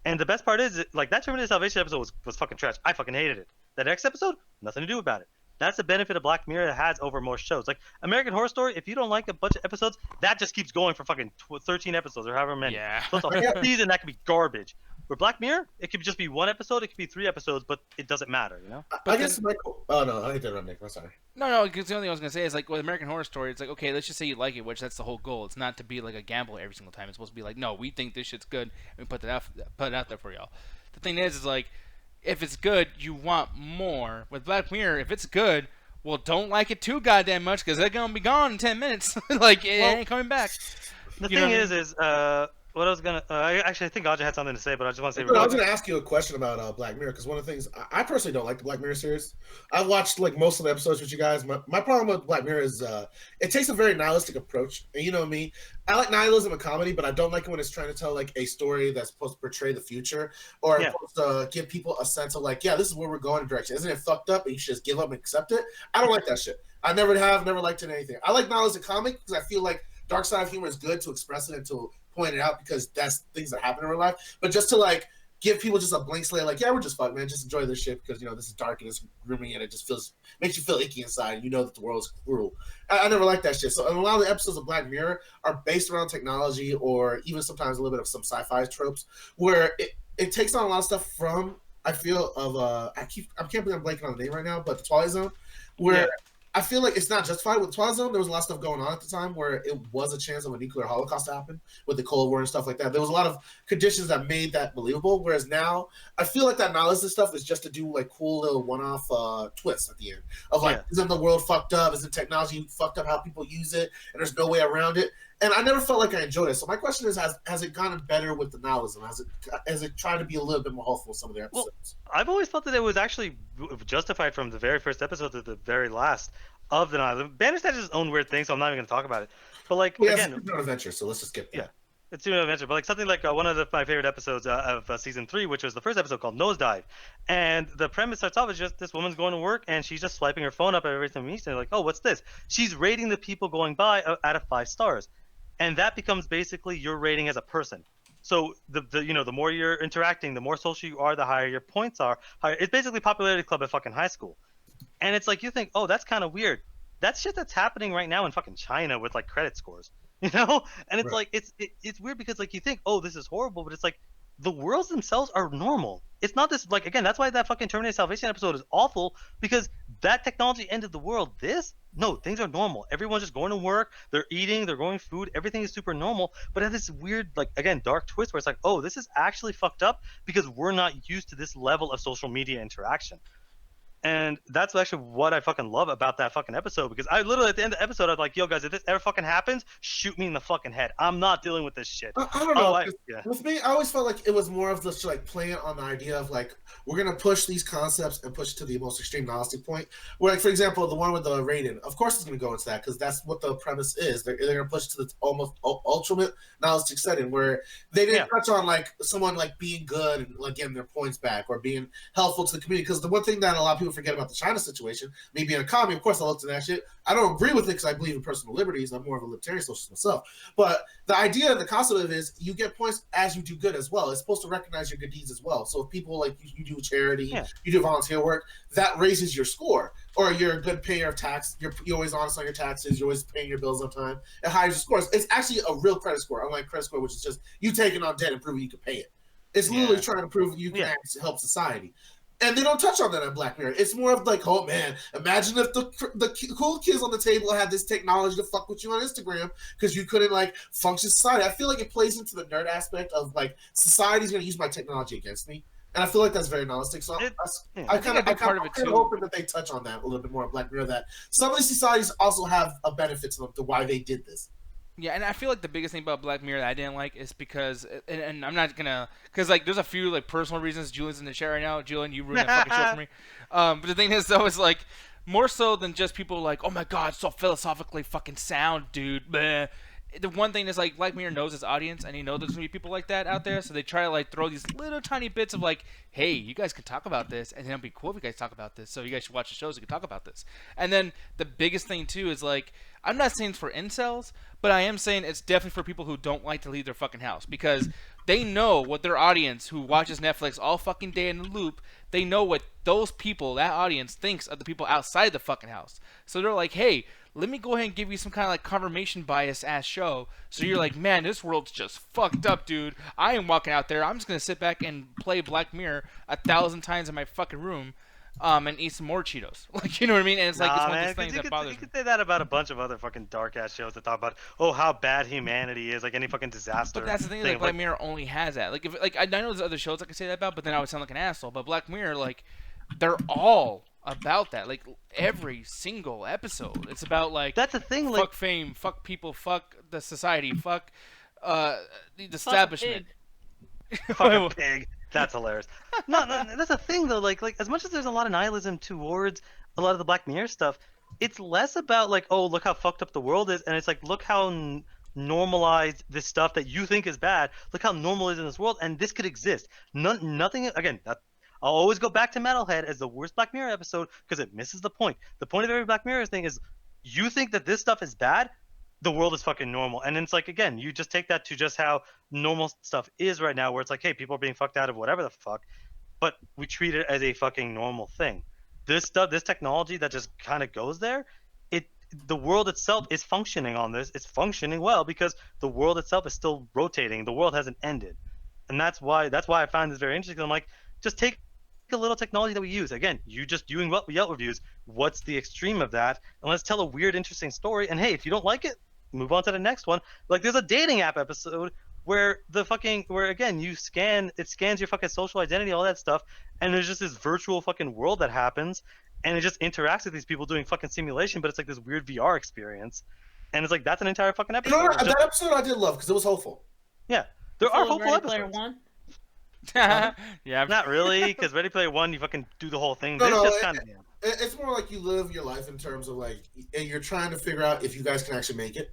B: And the best part is, like, that Terminator Salvation episode was fucking trash. I fucking hated it. That next episode, nothing to do about it. That's the benefit of Black Mirror has over most shows. Like, American Horror Story, if you don't like a bunch of episodes, that just keeps going for fucking 13 episodes or however many.
C: Yeah.
B: So it's a whole season that could be garbage. With Black Mirror, it could just be 1 episode, it could be 3 episodes, but it doesn't matter, you know?
D: I guess Michael. Oh no, I did run Nick. I'm sorry.
C: No, because the only thing I was gonna say is like with American Horror Story, it's like okay, let's just say you like it, which that's the whole goal. It's not to be like a gamble every single time. It's supposed to be like, no, we think this shit's good, and we put it out there for y'all. The thing is like, if it's good, you want more. With Black Mirror, if it's good, well, don't like it too goddamn much because they're gonna be gone in 10 minutes. Like it ain't coming back.
B: The thing is what I was gonna, I think Aja had something to say, but I just want to say.
D: I was gonna ask you a question about Black Mirror because one of the things I personally don't like the Black Mirror series. I've watched like most of the episodes with you guys. My problem with Black Mirror is it takes a very nihilistic approach, and you know me. I like nihilism in comedy, but I don't like it when it's trying to tell like a story that's supposed to portray the future or supposed to give people a sense of like, yeah, this is where we're going in direction. Isn't it fucked up? And you should just give up and accept it. I don't like that shit. I never liked it in anything. I like nihilistic comedy because I feel like dark side of humor is good to express it and to point it out because that's things that happen in real life. But just to like give people just a blank slate, like, yeah, we're just fucked, man. Just enjoy this shit because, you know, this is dark and it's grooming and it just makes you feel icky inside. You know that the world is cruel. I never liked that shit. So and a lot of the episodes of Black Mirror are based around technology or even sometimes a little bit of some sci-fi tropes where it takes on a lot of stuff from, I feel, of I can't believe I'm blanking on the name right now, but the Twilight Zone, where I feel like it's not justified. With Twilight Zone, there was a lot of stuff going on at the time where it was a chance of a nuclear holocaust to happen with the Cold War and stuff like that. There was a lot of conditions that made that believable. Whereas now, I feel like that nihilistic stuff is just to do like cool little one-off twists at the end of like, isn't the world fucked up? Isn't technology fucked up? How people use it, and there's no way around it. And I never felt like I enjoyed it. So my question is, has it gotten better with the nihilism? Has it tried to be a little bit more hopeful in some of the episodes?
B: Well, I've always felt that it was actually justified from the very first episode to the very last of the nihilism. Bandersnatch is his own weird thing, so I'm not even going to talk about it. But like, again,
D: it's an adventure, so let's just skip that.
B: Yeah, it's an adventure. But like something like one of my favorite episodes of season 3, which was the first episode called Nosedive, and the premise starts off as just this woman's going to work and she's just swiping her phone up every time we meet, and like, oh, what's this? She's rating the people going by out of 5 stars. And that becomes basically your rating as a person. So the more you're interacting, the more social you are, the higher your points are. It's basically popularity club at fucking high school. And it's like you think, oh, that's kind of weird. That's shit that's happening right now in fucking China with like credit scores, you know? And it's like it's weird because like you think, oh, this is horrible, but it's like the worlds themselves are normal. It's not this, like, again, that's why that fucking Terminator Salvation episode is awful, because that technology ended the world. No, things are normal. Everyone's just going to work, they're eating, they're going food, everything is super normal. But it has this weird, like, again, dark twist where it's like, oh, this is actually fucked up because we're not used to this level of social media interaction. And that's actually what I fucking love about that fucking episode, because I literally at the end of the episode I was like, yo guys, if this ever fucking happens, shoot me in the fucking head. I'm not dealing with this shit.
D: I don't know.
B: Yeah.
D: With me, I always felt like it was more of this like playing on the idea of like we're gonna push these concepts and push it to the most extreme nihilistic point. Where, like, for example, the one with the Raiden, of course it's gonna go into that because that's what the premise is. They're gonna push it to the almost ultimate nihilistic setting where they didn't touch on like someone like being good and like getting their points back or being helpful to the community. Because the one thing that a lot of people forget about the China situation, me being a commie, of course I looked at that shit. I don't agree with it because I believe in personal liberties. I'm more of a libertarian socialist myself. But the idea, the concept of it is you get points as you do good as well. It's supposed to recognize your good deeds as well. So if people like you do charity, you do volunteer work, that raises your score. Or you're a good payer of tax, you're always honest on your taxes, you're always paying your bills on time, it higher your scores. It's actually a real credit score, unlike credit score, which is just you taking on debt and proving you can pay it. It's literally trying to prove you can actually help society. And they don't touch on that on Black Mirror. It's more of like, oh man, imagine if the cool kids on the table had this technology to fuck with you on Instagram because you couldn't like function society. I feel like it plays into the nerd aspect of like society's going to use my technology against me, and I feel like that's very nihilistic. So I kind of hoping that they touch on that a little bit more in Black Mirror. That some of these societies also have a benefit to them to why they did this.
C: Yeah, and I feel like the biggest thing about Black Mirror that I didn't like is because, and I'm not gonna, because like there's a few like personal reasons. Julian's in the chat right now. Julian, you ruined that fucking show for me. But the thing is though, is like more so than just people like, oh my god, so philosophically fucking sound, dude. Bleh. The one thing is like Black Mirror knows its audience, and he knows there's gonna be people like that out there, so they try to like throw these little tiny bits of like, hey, you guys can talk about this, and it'll be cool if you guys talk about this. So you guys should watch the shows. You can talk about this. And then the biggest thing too is like, I'm not saying it's for incels, but I am saying it's definitely for people who don't like to leave their fucking house, because they know what their audience who watches Netflix all fucking day in a loop, they know what those people, that audience, thinks of the people outside the fucking house. So they're like, hey, let me go ahead and give you some kind of like confirmation bias ass show. So you're like, man, this world's just fucked up, dude. I ain't walking out there. I'm just going to sit back and play Black Mirror 1,000 times in my fucking room. And eat some more Cheetos. Like, you know what I mean? And it's like, it's one of those things that bothers me.
B: You could say that about a bunch of other fucking dark-ass shows that talk about, oh, how bad humanity is, like any fucking disaster.
C: But that's the thing, like, Black Mirror only has that. Like, if, like I know there's other shows I could say that about, but then I would sound like an asshole. But Black Mirror, like, they're all about that. Like, every single episode. It's about, like,
B: that's the thing,
C: fuck fame, fuck people, fuck the society, fuck the establishment.
B: Fuck a pig. That's hilarious. No, that's the thing though. Like as much as there's a lot of nihilism towards a lot of the Black Mirror stuff, it's less about like, oh, look how fucked up the world is, and it's like, look how normalized this stuff that you think is bad. Look how normal it is in this world, and this could exist. Nothing. Again, I'll always go back to Metalhead as the worst Black Mirror episode because it misses the point. The point of every Black Mirror thing is, you think that this stuff is bad. The world is fucking normal. And it's like, again, you just take that to just how normal stuff is right now, where it's like, hey, people are being fucked out of whatever the fuck, but we treat it as a fucking normal thing. This stuff, this technology that just kind of goes there, the world itself is functioning on this. It's functioning well because the world itself is still rotating. The world hasn't ended. And that's why I find this very interesting. I'm like, just take a little technology that we use. Again, you just doing what Yelp reviews. What's the extreme of that? And let's tell a weird, interesting story. And hey, if you don't like it, move on to the next one. Like there's a dating app episode where again it scans your fucking social identity, all that stuff, and there's just this virtual fucking world that happens, and it just interacts with these people doing fucking simulation, but it's like this weird VR experience, and it's like that's an entire fucking episode.
D: No, that episode I did love because it was hopeful.
B: Yeah, there are hopeful
A: Ready
B: episodes.
A: Player One?
C: Yeah,
B: not really, because Ready Player One, you fucking do the whole thing.
D: It's more like you live your life in terms of like, and you're trying to figure out if you guys can actually make it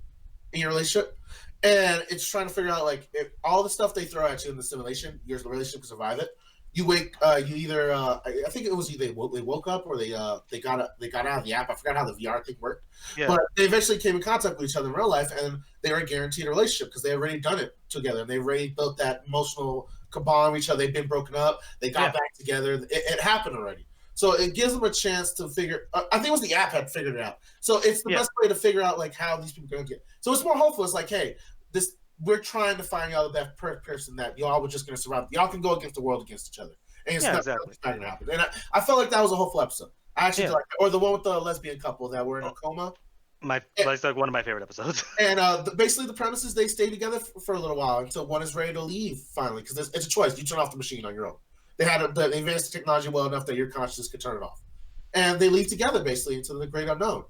D: in your relationship, and it's trying to figure out like if all the stuff they throw at you in the simulation, your relationship can survive it. You wake, you either I think it was either they woke up or they got out of the app. I forgot how the VR thing worked, but they eventually came in contact with each other in real life, and they were guaranteed a relationship because they had already done it together, and they already built that emotional bond with each other. They've been broken up, they got back together. It happened already. So it gives them a chance to figure. I think it was the app had figured it out. So it's the best way to figure out like how these people are gonna get. So it's more hopeful. It's like, hey, we're trying to find out that person that y'all were just gonna survive. Y'all can go against the world against each other, and it's not gonna happen. And I felt like that was a hopeful episode. I actually
B: Yeah.
D: like that. Or the one with the lesbian couple that were in a coma.
B: That's like one of my favorite episodes.
D: And basically, the premise is they stay together for a little while until one is ready to leave finally, because it's a choice. You turn off the machine on your own. They advanced the technology well enough that your consciousness could turn it off, and they leave together basically into the great unknown.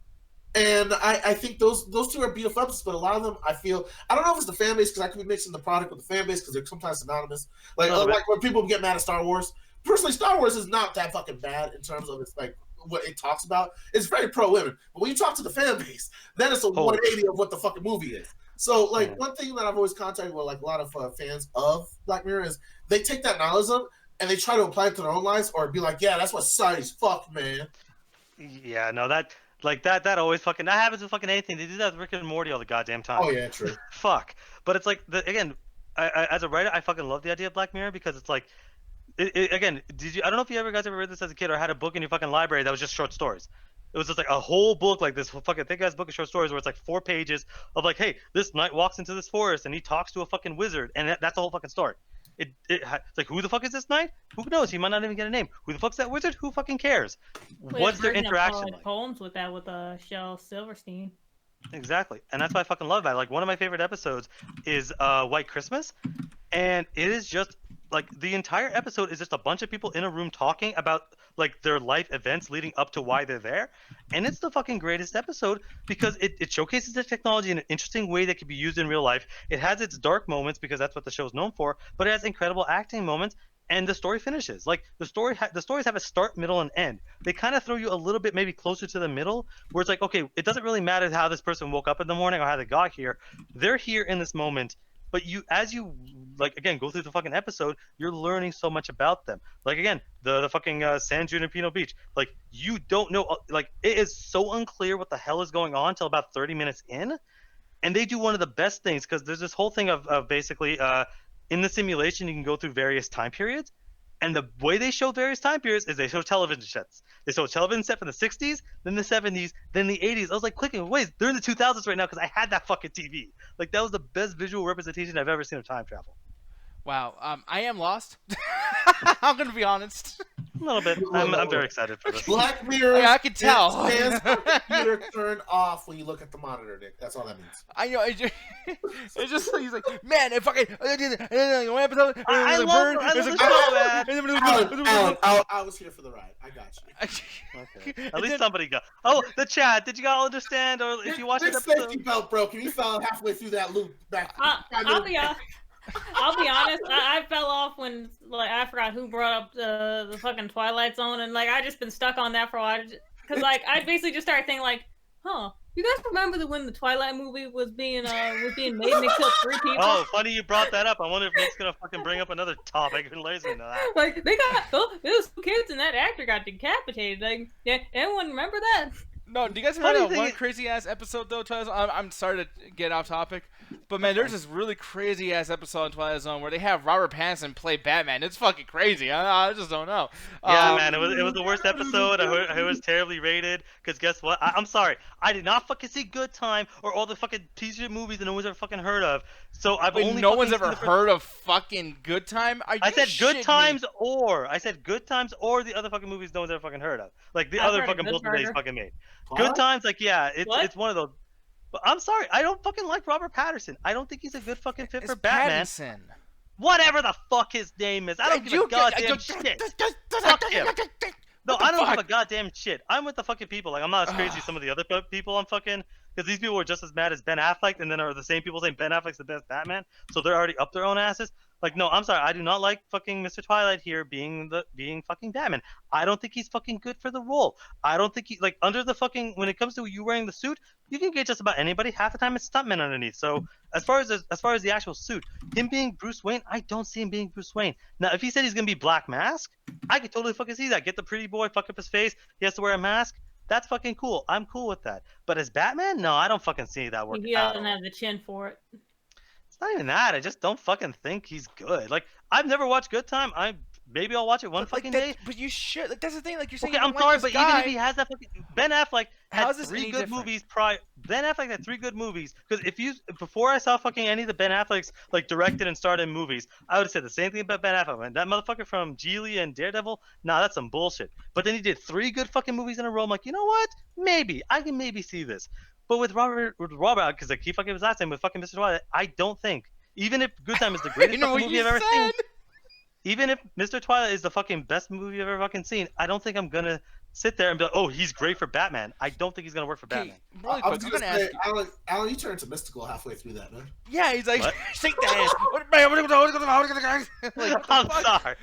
D: And I think those two are beautiful episodes, but a lot of them I feel I don't know if it's the fan base, because I could be mixing the product with the fan base because they're sometimes synonymous. Like when people get mad at Star Wars. Personally, Star Wars is not that fucking bad in terms of its like what it talks about. It's very pro women, but when you talk to the fan base, then it's a 180 of what the fucking movie is. So like one thing that I've always contacted with like a lot of fans of Black Mirror is they take that nihilism and they try to apply it to their own lives, or be like, yeah, that's what society's fucked, man.
B: Yeah, no, that always fucking that happens with fucking anything. They do that with Rick and Morty all the goddamn time.
D: Oh yeah, true.
B: Fuck. But it's like again, I as a writer, I fucking love the idea of Black Mirror because it's like, again, I don't know if you guys ever read this as a kid or had a book in your fucking library that was just short stories. It was just like a whole book, like this fucking thick ass book of short stories where it's like 4 pages of like, hey, this knight walks into this forest and he talks to a fucking wizard, and that's the whole fucking story. It's like, who the fuck is this knight? Who knows? He might not even get a name. Who the fuck's that wizard? Who fucking cares? What's their interaction like?
A: Poems with that with Shel Silverstein.
B: Exactly, and that's why I fucking love that. Like one of my favorite episodes is White Christmas, and it is just like the entire episode is just a bunch of people in a room talking about like their life events leading up to why they're there, and it's the fucking greatest episode because it showcases the technology in an interesting way that can be used in real life. It has its dark moments because that's what the show's known for, but it has incredible acting moments. And the story finishes. Like the stories have a start, middle, and end. They kind of throw you a little bit maybe closer to the middle, where it's like, okay, it doesn't really matter how this person woke up in the morning or how they got here. They're here in this moment, but as you like again go through the fucking episode, you're learning so much about them. Like again, the fucking San Junipero Beach. Like you don't know. Like it is so unclear what the hell is going on until about 30 minutes in, and they do one of the best things because there's this whole thing of basically. In the simulation, you can go through various time periods, and the way they show various time periods is they show television sets. They show a television set from the 60s, then the 70s, then the 80s. I was like clicking, wait, they're in the 2000s right now because I had that fucking TV. Like that was the best visual representation I've ever seen of time travel.
C: Wow, I am lost. I'm gonna be honest.
B: A little bit. I'm very excited for this.
D: Black Mirror.
C: I can tell.
D: It stands for computer turned off when you look at the monitor, Nick. That's all that means.
C: I know. It's just he's like, man, if fucking one episode,
B: I love the show, man.
D: I was here for the ride. I got you.
B: Okay. At least somebody got. Oh, the chat. Did you all understand? Or if you watched the
D: Nick's
B: episode,
D: safety belt broke, and he fell halfway through that loop back.
A: I'll be honest. I fell off when like I forgot who brought up the fucking Twilight Zone, and like I just been stuck on that for a while. Because like I basically just started thinking like, huh, you guys remember that when the Twilight movie was being made and they killed 3 people?
B: Oh, funny you brought that up. I wonder if Nick's gonna fucking bring up another topic related to that.
A: Like they got those 2 kids and that actor got decapitated. Like, yeah, anyone remember that?
C: No, do you guys remember that one crazy ass episode though, Twilight Zone? I'm sorry to get off topic, but man, there's this really crazy ass episode in Twilight Zone where they have Robert Pattinson play Batman. It's fucking crazy. I just don't know.
B: Yeah, man, it was the worst episode. I heard it was terribly rated. Cause guess what? I'm sorry, I did not fucking see Good Time or all the fucking t-shirt movies that no one's ever fucking heard of. So I've only
C: no one's ever heard of fucking Good Time.
B: I said Good Times or the other fucking movies no one's ever fucking heard of, like the other fucking bullshit that he's fucking made. What? Good Times, like yeah, it's one of those. But I'm sorry, I don't fucking like Robert Pattinson. I don't think he's a good fucking fit for Batman.
C: Pattinson.
B: Whatever the fuck his name is, I don't give a goddamn shit. Fuck him. No, I don't give a goddamn shit. I'm with the fucking people. Like I'm not as crazy as some of the other people I'm fucking. Because these people were just as mad as Ben Affleck, and then are the same people saying Ben Affleck's the best Batman, so they're already up their own asses. Like, no, I'm sorry, I do not like fucking Mr. Twilight here being fucking Batman. I don't think he's fucking good for the role. I don't think he like under the fucking when it comes to you wearing the suit, you can get just about anybody. Half the time it's stuntmen underneath. So as far as the actual suit, him being Bruce Wayne, I don't see him being Bruce Wayne. Now, if he said he's gonna be Black Mask, I could totally fucking see that. Get the pretty boy, fuck up his face. He has to wear a mask. That's fucking cool. I'm cool with that. But as Batman, no, I don't fucking see that working.
A: He doesn't have the chin for it.
B: It's not even that. I just don't fucking think he's good. Like, I've never watched Good Time. I'm maybe I'll watch it one
C: But,
B: fucking
C: like,
B: day.
C: But you should. Like, that's the thing. Like you're saying.
B: Okay,
C: you
B: I'm
C: don't
B: sorry,
C: like
B: but
C: this
B: even
C: guy,
B: if he has that fucking Ben Affleck
C: How
B: had
C: is this
B: 3
C: any
B: good
C: different?
B: movies prior. Ben Affleck had 3 good movies because before I saw fucking any of the Ben Afflecks like directed and starred in movies, I would have said the same thing about Ben Affleck. Man, that motherfucker from Geely and Daredevil, nah, that's some bullshit. But then he did 3 good fucking movies in a row. I'm like, you know what? Maybe I can see this. But with Robert, because I keep fucking his last name with fucking Mr. Twilight, I don't think. Even if Good Time is the greatest
C: You know
B: fucking
C: what
B: movie
C: you
B: I've ever seen,
C: said?
B: even if Mr. Twilight is the fucking best movie I've ever fucking seen, I don't think I'm gonna sit there and be like, oh, he's great for Batman. I don't think he's gonna work for
C: Okay,
B: Batman.
C: really
D: I
C: quick.
D: was
C: I'm
D: gonna
C: gonna
D: say,
C: ask you.
D: Alan, you turned to mystical halfway through that, man.
C: Yeah, he's like,
B: What?
C: shake that ass. Like,
B: I'm
C: fuck?
B: sorry.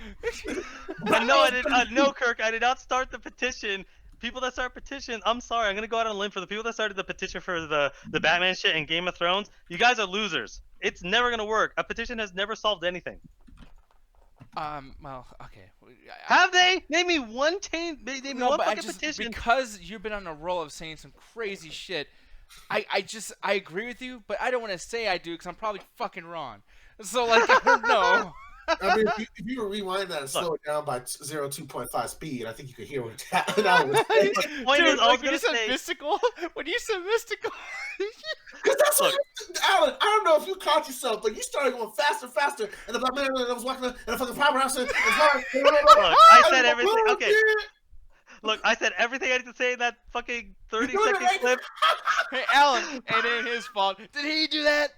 B: But no, I did. No, Kirk, I did not start the petition. People that start petition, I'm sorry. I'm gonna go out on a limb for the people that started the petition for the Batman shit and Game of Thrones. You guys are losers. It's never gonna work. A petition has never solved anything.
C: Well, okay.
B: Have they? Name me one name me
C: No,
B: one
C: but I
B: fucking
C: just
B: petition.
C: because you've been on a roll of saying some crazy shit. I agree with you, but I don't want to say I do because I'm probably fucking wrong. So like I don't know.
D: I mean, if you rewind that and slow it down by 2.5 speed, I think you could hear what Alan was saying.
B: Point
C: Dude,
B: is, I was
C: like when
B: gonna
C: you said
B: say-
C: mystical,
D: Because that's what,
B: Look.
D: Alan, I don't know if you caught yourself, but you started going faster, and the black man was walking, and the fucking powerhouse.
B: Look, I said everything. Okay, look, I said everything I need to say in that fucking 30-second clip.
C: Hey, Alan, it ain't his fault. Did he do that?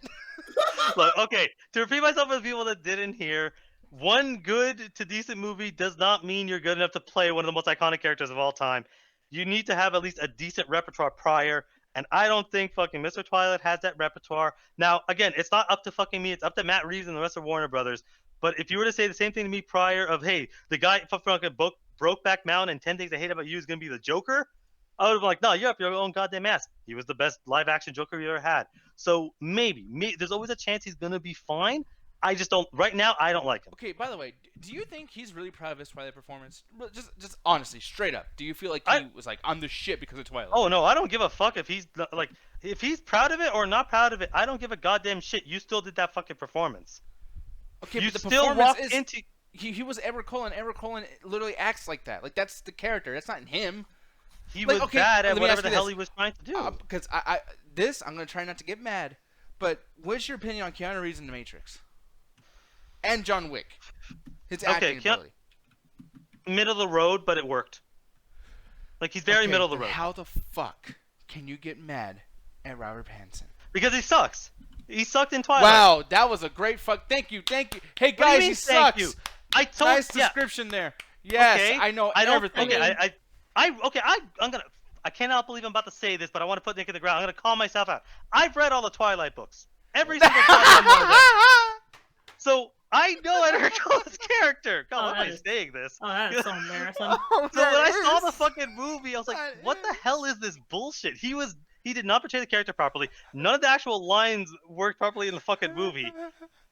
B: Look, okay, to repeat myself for the people that didn't hear, one good to decent movie does not mean you're good enough to play one of the most iconic characters of all time. You need to have at least a decent repertoire prior, and I don't think fucking Mr. Twilight has that repertoire. Now, again, it's not up to fucking me, it's up to Matt Reeves and the rest of Warner Brothers. But if you were to say the same thing to me prior of, hey, the guy from fucking Brokeback Mountain and 10 Things I Hate About You is going to be the Joker, I would have been like, no, you're up your own goddamn ass. He was the best live-action Joker you ever had. So maybe. There's always a chance he's going to be fine. I just don't. Right now, I don't like him.
C: Okay, by the way, do you think he's really proud of his Twilight performance? Just honestly, straight up. Do you feel like he was like, I'm the shit because of Twilight?
B: Oh, no, I don't give a fuck if he's proud of it or not proud of it. I don't give a goddamn shit. You still did that fucking performance.
C: Okay,
B: You
C: but the
B: still
C: performance
B: walked
C: is...
B: into.
C: He was Edward Cullen. Edward Cullen literally acts like that. Like, that's the character. That's not him.
B: He
C: Like,
B: was
C: okay,
B: bad
C: let
B: at
C: me
B: whatever
C: ask
B: the
C: you
B: hell
C: this.
B: he was trying to do.
C: Because I'm going to try not to get mad, but what's your opinion on Keanu Reeves in The Matrix? And John Wick? His acting ability.
B: Middle of the road, but it worked. Like, he's very
C: Okay,
B: middle of the
C: then
B: road.
C: how the fuck can you get mad at Robert Pattinson?
B: Because he sucks. He sucked in Twilight.
C: Wow, that was a great fuck. Thank you. Hey,
B: What do you
C: guys,
B: mean,
C: he
B: thank
C: sucks.
B: you? I told
C: Nice
B: yeah.
C: description there. Yes,
B: Okay.
C: I know
B: I don't.
C: everything.
B: Okay, I cannot believe I'm about to say this, but I want to put Nick in the ground. I'm gonna call myself out. I've read all the Twilight books, every single goddamn one of them. So I know Edward Cullen's character. God, why am I saying this?
A: Oh, that's so embarrassing.
B: So when I saw the fucking movie, I was like, what the hell is this bullshit? He did not portray the character properly. None of the actual lines worked properly in the fucking movie.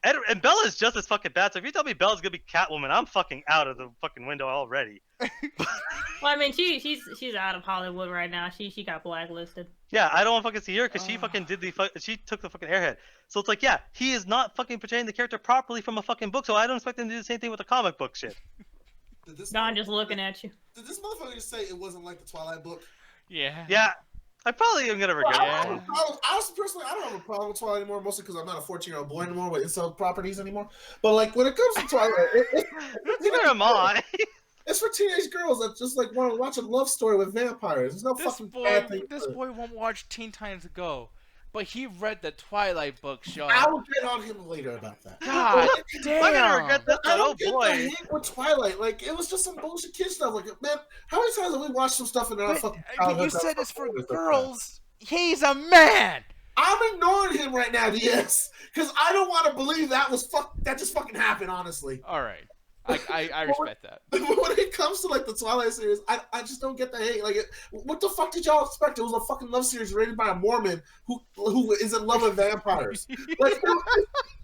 B: And Bella's just as fucking bad. So if you tell me Bella's gonna be Catwoman, I'm fucking out of the fucking window already.
A: Well, I mean, she's out of Hollywood right now. She got blacklisted.
B: Yeah, I don't want to fucking see her because she fucking she took the fucking airhead. So it's like, yeah, he is not fucking portraying the character properly from a fucking book. So I don't expect him to do the same thing with the comic book shit.
A: Don just looking at you.
D: Did this motherfucker just say it wasn't like the Twilight book?
C: Yeah.
B: Yeah, I probably am gonna regret
C: Yeah.
B: it.
D: I personally, I don't have a problem with Twilight anymore, mostly because I'm not a 14-year-old boy anymore with incel properties anymore. But like when it comes to Twilight,
B: Neither am I.
D: it's for teenage girls that just like want to watch a love story with vampires. There's no fucking bad thing.
C: This boy won't watch Teen Titans Go, but he read the Twilight book, Sean.
D: I will get on him later about that.
C: God
B: I'm gonna
C: damn.
B: regret this
D: I
B: one. Oh
D: don't get the
B: boy.
D: hate with Twilight. Like it was just some bullshit kid stuff. Like man, how many times have we watched some stuff in our fucking
C: But you
D: childhood
C: said
D: that
C: it's for
D: fucking-
C: girls. He's a man.
D: I'm ignoring him right now, DS, because I don't want to believe that just fucking happened. Honestly,
C: All right. I respect that.
D: when it comes to like the Twilight series, I just don't get the hate. Like, what the fuck did y'all expect? It was a fucking love series rated by a Mormon who is in love with vampires. Like,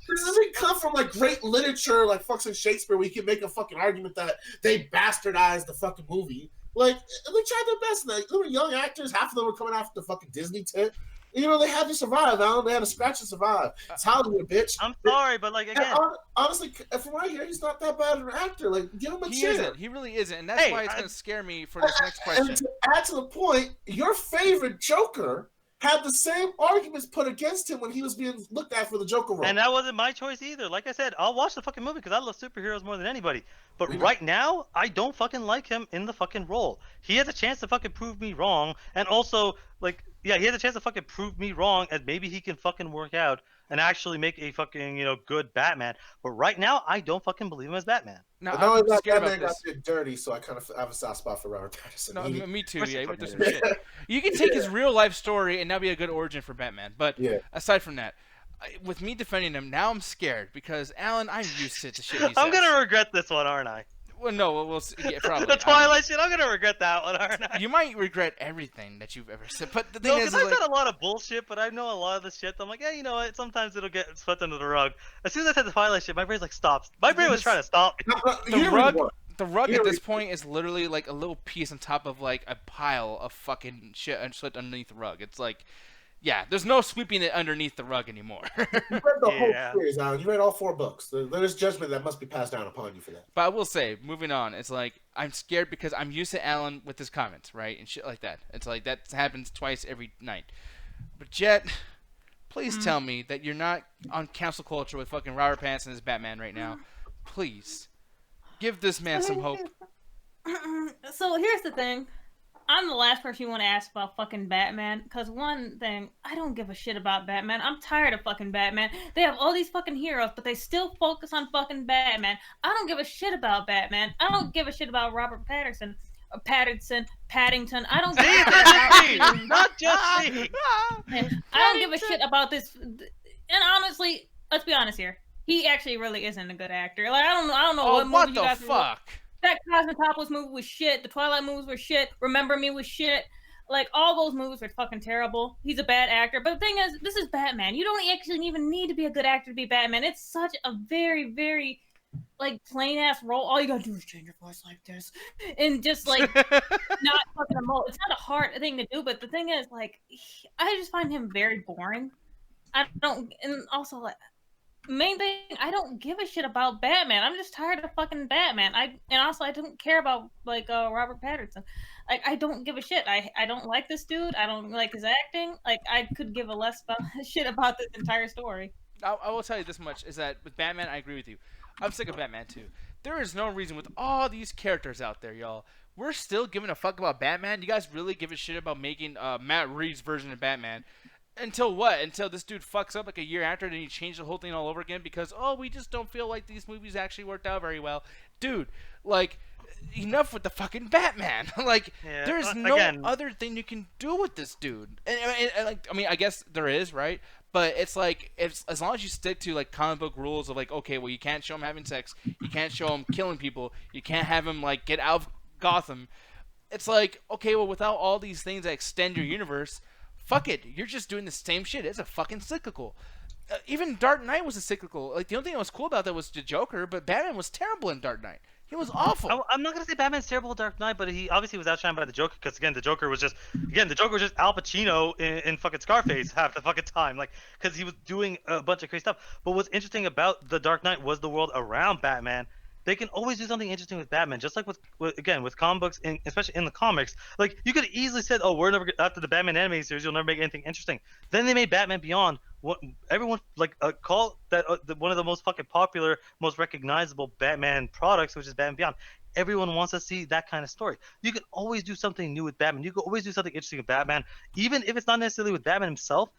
D: this doesn't come from like great literature, like fucking Shakespeare, where you can make a fucking argument that they bastardized the fucking movie. Like, they tried their best. Like, they were young actors. Half of them were coming off the fucking Disney tit. You know, they had to survive, Alan. They had to scratch and survive. It's Hollywood, bitch.
B: I'm sorry, but like
D: And
B: again,
D: honestly, from what I hear, he's not that bad of an actor. Like, give him a
C: He
D: chance.
C: isn't. He really isn't, and that's
B: Hey,
C: why it's
B: I-
C: gonna scare me for this next question.
D: And to add to the point, your favorite Joker had the same arguments put against him when he was being looked at for the Joker role.
B: and that wasn't my choice either. Like I said, I'll watch the fucking movie because I love superheroes more than anybody. But right now, I don't fucking like him in the fucking role. He has a chance to fucking prove me wrong, and also, like, yeah, he has a chance to fucking prove me wrong, and maybe he can fucking work out and actually make a fucking, good Batman. But right now, I don't fucking believe him as Batman.
C: No,
D: But not only
C: I'm
D: that,
C: scared
D: Batman
C: about
D: got
C: this.
D: bit dirty, so I kind of have a soft spot for Robert Pattinson.
C: No,
D: He-
C: me too.
B: What's
C: Yeah,
B: the
C: he went through some
B: fucking-
C: shit. You can take his real life story and that'll be a good origin for Batman. But
D: Yeah.
C: aside from that, with me defending him, now I'm scared because Alan, I'm used to the shit he says.
B: I'm gonna regret this one, aren't I?
C: Well, no, we'll see. Yeah, probably.
B: The Twilight shit, I'm gonna regret that one, aren't I?
C: You might regret everything that you've ever said, but the thing
B: No,
C: is,
B: because I've
C: like,
B: said a lot of bullshit, but I know a lot of the shit. I'm like, yeah, you know what? Sometimes it'll get swept under the rug. As soon as I said the Twilight shit, my brain's like, stops. My brain was trying to stop me.
D: No,
C: the
D: you didn't
C: rug,
D: read one.
C: the rug
D: You
C: at
D: didn't
C: this
D: read-
C: point is literally like a little piece on top of like a pile of fucking shit swept underneath the rug. It's like, yeah, there's no sweeping it underneath the rug anymore.
D: You read the
B: Yeah.
D: whole series, Alan. You read all 4 books. There's judgment that must be passed down upon you for that.
C: But I will say, moving on, it's like I'm scared because I'm used to Alan with his comments, right, and shit like that. It's like that happens twice every night. But Jet, please tell me that you're not on cancel culture with fucking Robert Pattinson as Batman right now. Please, give this man some hope.
A: So here's the thing. I'm the last person you want to ask about fucking Batman, because one thing, I don't give a shit about Batman. I'm tired of fucking Batman. They have all these fucking heroes, but they still focus on fucking Batman. I don't give a shit about Batman. I don't give a shit about Robert Pattinson. Paddington. I don't give a shit about
B: Me, not just me.
A: I don't give a shit about this. And honestly, let's be honest here. He actually really isn't a good actor. Like I don't know
C: Oh,
A: what
C: what
A: movie you
C: the
A: guys
C: fuck?
A: That Cosmopolis movie was shit. The Twilight movies were shit. Remember Me was shit. Like all those movies were fucking terrible. He's a bad actor. But the thing is, this is Batman. You don't actually even need to be a good actor to be Batman. It's such a very, very like plain ass role. All you gotta do is change your voice like this, and just like not fucking emote. It's not a hard thing to do. But the thing is, like, I just find him very boring. I don't, and also like. Main thing, I don't give a shit about Batman. I'm just tired of fucking Batman. I don't care about like Robert Pattinson. Like I don't give a shit. I don't like this dude. I don't like his acting. Like I could give a less shit about this entire story.
C: I will tell you this much: is that with Batman, I agree with you. I'm sick of Batman too. There is no reason with all these characters out there, y'all. We're still giving a fuck about Batman. You guys really give a shit about making Matt Reeves' version of Batman? Until what? Until this dude fucks up like a year after, and he changed the whole thing all over again because we just don't feel like these movies actually worked out very well, dude. Like, enough with the fucking Batman. Like,
B: Yeah,
C: there's no
B: again-
C: other thing you can do with this dude. I mean, I guess there is, right? But it's like, as long as you stick to like comic book rules of like, okay, well, you can't show him having sex, you can't show him killing people, you can't have him like get out of Gotham. It's like, okay, well, without all these things that extend your universe. Fuck it, you're just doing the same shit. It's a fucking cyclical. Even Dark Knight was a cyclical. Like the only thing that was cool about that was the Joker, but Batman was terrible in Dark Knight. He was awful.
B: I'm not gonna say Batman's terrible in Dark Knight, but he obviously was outshined by the Joker because again, the Joker was just Al Pacino in fucking Scarface half the fucking time, like because he was doing a bunch of crazy stuff. But what's interesting about the Dark Knight was the world around Batman. They can always do something interesting with Batman, just like with comic books, especially in the comics. Like you could have easily said, "Oh, we're never after the Batman animated series, you'll never make anything interesting." Then they made Batman Beyond. What everyone call that one of the most fucking popular, most recognizable Batman products, which is Batman Beyond. Everyone wants to see that kind of story. You can always do something new with Batman. You can always do something interesting with Batman, even if it's not necessarily with Batman himself.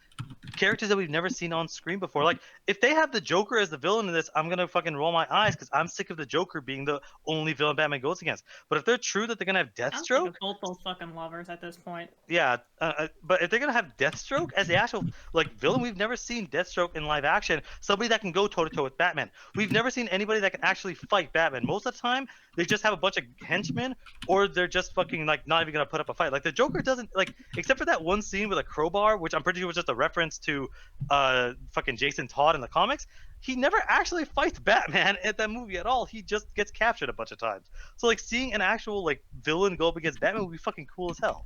B: Characters that we've never seen on screen before. Like if they have the Joker as the villain in this, I'm gonna fucking roll my eyes because I'm sick of the Joker being the only villain Batman goes against. But if they're true that they're gonna have
A: I'm sick
B: Deathstroke,
A: of both those fucking lovers at this point.
B: yeah. But if they're gonna have Deathstroke as the actual like villain, we've never seen Deathstroke in live action. Somebody that can go toe to toe with Batman. We've never seen anybody that can actually fight Batman. Most of the time, they just have a bunch of henchmen, or they're just fucking like not even gonna put up a fight. Like the Joker doesn't like, except for that one scene with a crowbar, which I'm pretty sure was just a reference to fucking Jason Todd in the comics. He never actually fights Batman at that movie at all. He just gets captured a bunch of times. So like seeing an actual like villain go up against Batman would be fucking cool as hell.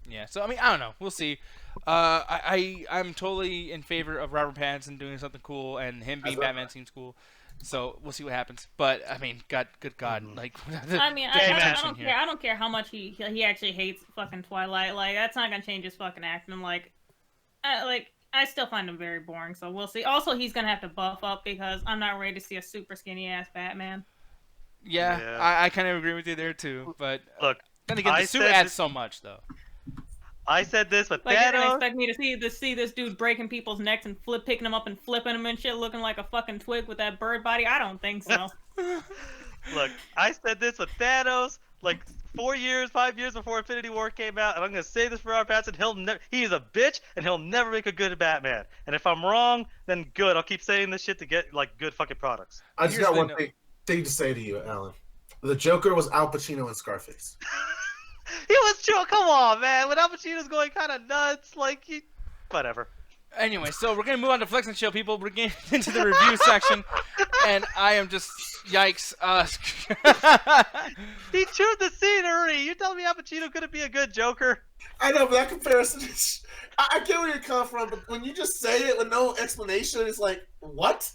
C: Yeah. So I mean, I don't know. We'll see. I'm totally in favor of Robert Pattinson doing something cool, and him being Batman seems cool. So we'll see what happens. But I mean, good God, like.
A: I mean,
B: Hey, man.
A: I don't care. I don't care how much he actually hates fucking Twilight. Like, that's not gonna change his fucking acting. Like, I still find him very boring. So we'll see. Also, he's gonna have to buff up because I'm not ready to see a super skinny ass Batman.
C: Yeah. I kind of agree with you there too. But
B: Look,
C: then again,
B: I
C: the suit
B: said
C: adds
B: that-
C: so much though.
B: I said this, but
A: Like, you're gonna
B: Thanos.
A: expect me to see this dude breaking people's necks and picking them up and flipping them and shit, looking like a fucking twig with that bird body? I don't think so.
B: Look, I said this with Thanos like 5 years before Infinity War came out, and I'm gonna say this for Robert Pattinson. He is a bitch, and he'll never make a good Batman. And if I'm wrong, then good. I'll keep saying this shit to get like good fucking products.
D: I just
C: Here's
D: got
C: the
D: one
C: no-
D: thing to say to you, Alan. The Joker was Al Pacino in Scarface.
B: He was true. Come on, man. When Al Pacino's going kind of nuts, whatever.
C: Anyway, so we're gonna move on to Flex and Chill, people. We're getting into the review section, and I am just yikes.
B: He chewed the scenery. You telling me Al Pacino couldn't be a good Joker?
D: I know, but that comparison is. I get where you're coming from, but when you just say it with no explanation, it's like, what?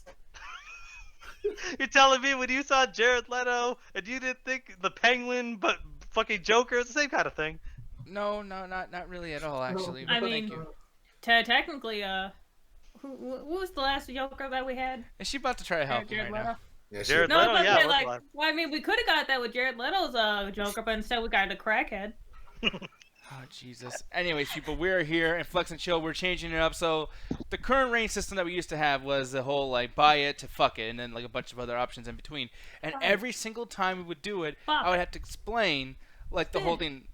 B: You're telling me when you saw Jared Leto and you didn't think the Penguin, but fucking Joker is the same kind of thing?
C: No, not really at all, actually.
A: I
C: but
A: mean,
C: thank you.
A: Technically, who was the last Joker that we had?
C: Is she about to try to help him
A: Jared
C: right
A: Leto.
C: now?
D: Yeah,
B: Jared
A: No,
B: Leto,
A: but
B: yeah.
A: like, well, I mean, we could have got that with Jared Leto's Joker, but instead we got the crackhead.
C: Oh, Jesus. Anyways, people, we're here in Flex and Chill. We're changing it up. So the current range system that we used to have was the whole, like, buy it to fuck it, and then, like, a bunch of other options in between. And
A: Fuck.
C: every single time we would do it,
A: Fuck.
C: I would have to explain, like, the whole thing.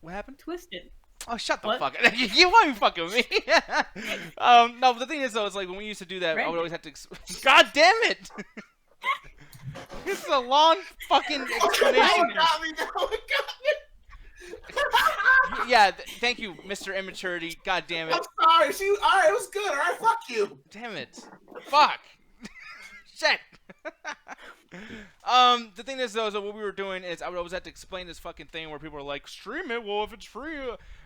C: What happened?
A: Twisted.
C: Oh, shut the
A: What?
C: fuck up. You want me fucking with me? No, but the thing is, though, it's like when we used to do that, I would always have to God damn it! This is a long fucking explanation.
D: It got me, no, it got me.
C: Yeah, thank you, Mr. Immaturity. God damn it.
D: I'm sorry. All right, it was good. All right, fuck you.
C: Damn it. Fuck. Shit. The thing is, though, is that what we were doing is I would always have to explain this fucking thing where people are like, stream it. Well, if it's free,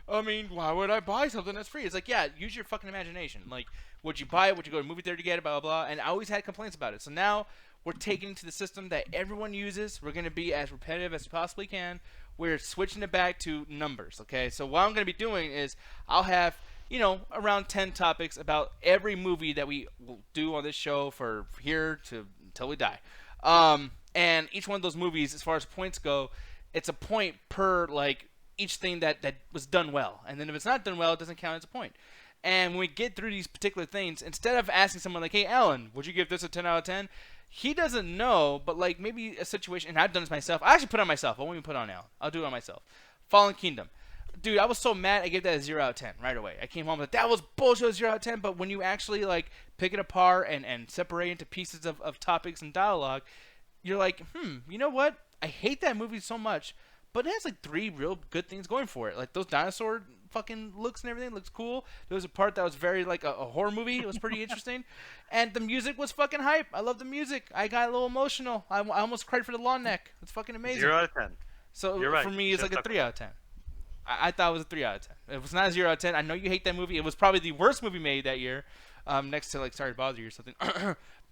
C: I mean, why would I buy something that's free? It's like, yeah, use your fucking imagination. Like, would you buy it? Would you go to a movie theater to get it? Blah, blah, blah. And I always had complaints about it. So now we're taking it to the system that everyone uses. We're going to be as repetitive as we possibly can. We're switching it back to numbers, okay? So what I'm going to be doing is I'll have, you know, around 10 topics about every movie that we will do on this show for here to until we die. And each one of those movies, as far as points go, it's a point per, like, each thing that was done well. And then if it's not done well, it doesn't count as a point. And when we get through these particular things, instead of asking someone like, hey, Alan, would you give this a 10 out of 10? He doesn't know, but, like, maybe a situation, and I've done this myself. I actually put it on myself. I won't even put it on Alan. I'll do it on myself. Fallen Kingdom. Dude, I was so mad, I gave that a 0 out of 10 right away. I came home with, that was bullshit, 0 out of 10, but when you actually, like, pick it apart and separate into pieces of topics and dialogue, you're like, you know what? I hate that movie so much, but it has, like, 3 real good things going for it. Like, those dinosaur fucking looks and everything looks cool. There was a part that was very, like, a horror movie. It was pretty interesting. And the music was fucking hype. I love the music. I got a little emotional. I almost cried for the lawn neck. It's fucking amazing.
B: 0 out of 10.
C: So
B: You're right.
C: for me,
B: You
C: it's like
B: should've
C: a 3 out of 10. I thought it was a 3 out of 10. It was not a 0 out of 10. I know you hate that movie. It was probably the worst movie made that year, next to, like, Sorry to Bother You or something.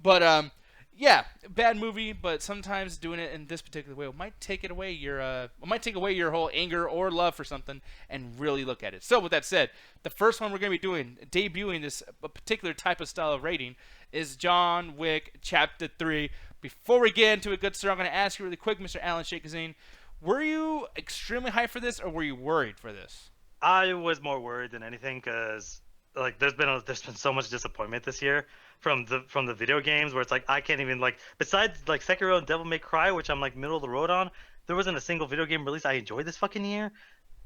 C: But yeah, bad movie. But sometimes doing it in this particular way might take away your whole anger or love for something, and really look at it. So with that said, the first one we're gonna be doing, debuting this particular type of style of rating, is John Wick Chapter 3. Before we get into it, good sir, I'm gonna ask you really quick, Mr. Alan Shakazine. Were you extremely hyped for this, or were you worried for this?
B: I was more worried than anything because like there's been so much disappointment this year from the video games where it's like I can't even like, besides like Sekiro and Devil May Cry, which I'm like middle of the road on, there wasn't a single video game release I enjoyed this fucking year.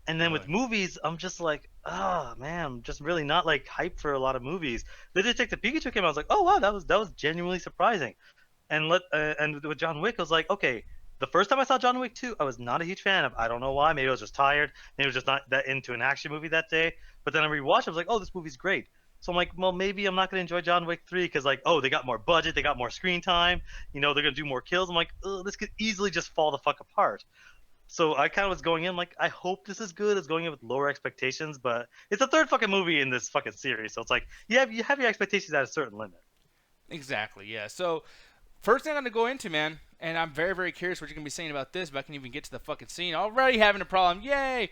B: And then with movies, I'm just like, oh man, I'm just really not like hyped for a lot of movies. The Detective Pikachu came out, I was like, oh wow, that was genuinely surprising. And with John Wick, I was like, okay. The first time I saw John Wick 2, I was not a huge fan of. I don't know why. Maybe I was just tired. Maybe I was just not that into an action movie that day. But then I rewatched it. I was like, oh, this movie's great. So I'm like, well, maybe I'm not going to enjoy John Wick 3 because, like, oh, they got more budget. They got more screen time. You know, they're going to do more kills. I'm like, oh, this could easily just fall the fuck apart. So I kind of was going in like, I hope this is good. It's going in with lower expectations, but it's the third fucking movie in this fucking series, so it's like you have your expectations at a certain limit.
C: Exactly, yeah. So, first thing I'm gonna go into, man, and I'm very, very curious what you're gonna be saying about this. If I can even get to the fucking scene, already having a problem. Yay!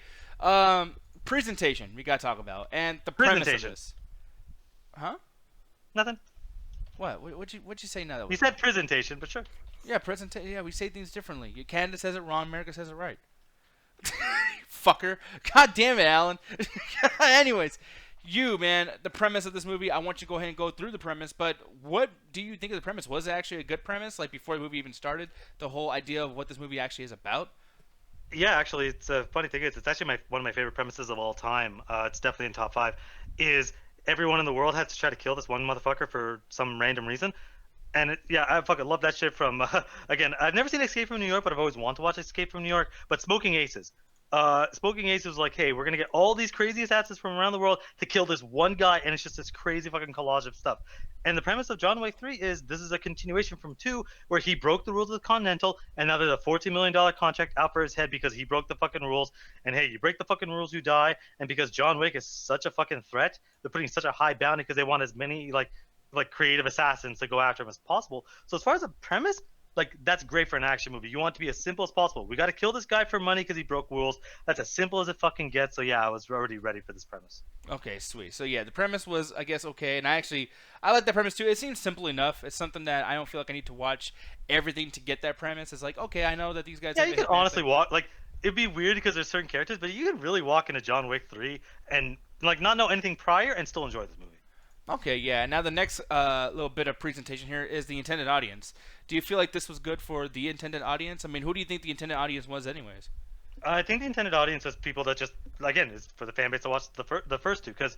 C: Presentation we gotta talk about, and the premise of
B: Presentation.
C: this. Huh?
B: Nothing.
C: What? What'd you say now? That
B: You
C: was
B: said presentation, but sure.
C: yeah, presentation. Yeah, we say things differently. Canada says it wrong. America says it right. Fucker. God damn it, Alan. Anyways, you, man, the premise of this movie, I want you to go ahead and go through the premise, but what do you think of the premise? Was it actually a good premise? Like, before the movie even started, the whole idea of what this movie actually is about?
B: Yeah, actually, it's a funny thing is it's actually one of my favorite premises of all time. It's definitely in top 5. Is everyone in the world has to try to kill this one motherfucker for some random reason, and yeah, I fucking love that shit. From again, I've never seen Escape from New York, but I've always wanted to watch Escape from New York. But Smoking Aces. Smoking Aces was like, hey, we're gonna get all these crazy assassins from around the world to kill this one guy, and it's just this crazy fucking collage of stuff. And the premise of John Wick 3 is this is a continuation from 2, where he broke the rules of the Continental, and now there's a $14 million contract out for his head because he broke the fucking rules. And hey, you break the fucking rules, you die. And because John Wick is such a fucking threat, they're putting such a high bounty because they want as many like creative assassins to go after him as possible. So as far as the premise, like that's great for an action movie. You want it to be as simple as possible. We got to kill this guy for money because he broke rules. That's as simple as it fucking gets. So yeah, I was already ready for this premise.
C: Okay, sweet. So yeah, the premise was, I guess, okay, and I like that premise too. It seems simple enough. It's something that I don't feel like I need to watch everything to get that premise. It's like, okay, I know that these guys.
B: Yeah,
C: have
B: you
C: the
B: can
C: hitman
B: honestly
C: thing.
B: walk like it'd be weird because there's certain characters, but you can really walk into John Wick 3 and like not know anything prior and still enjoy this movie.
C: Okay, yeah. Now the next little bit of presentation here is the intended audience. Do you feel like this was good for the intended audience? I mean, who do you think the intended audience was, anyways?
B: I think the intended audience is people that just again is for the fan base to watch the first two because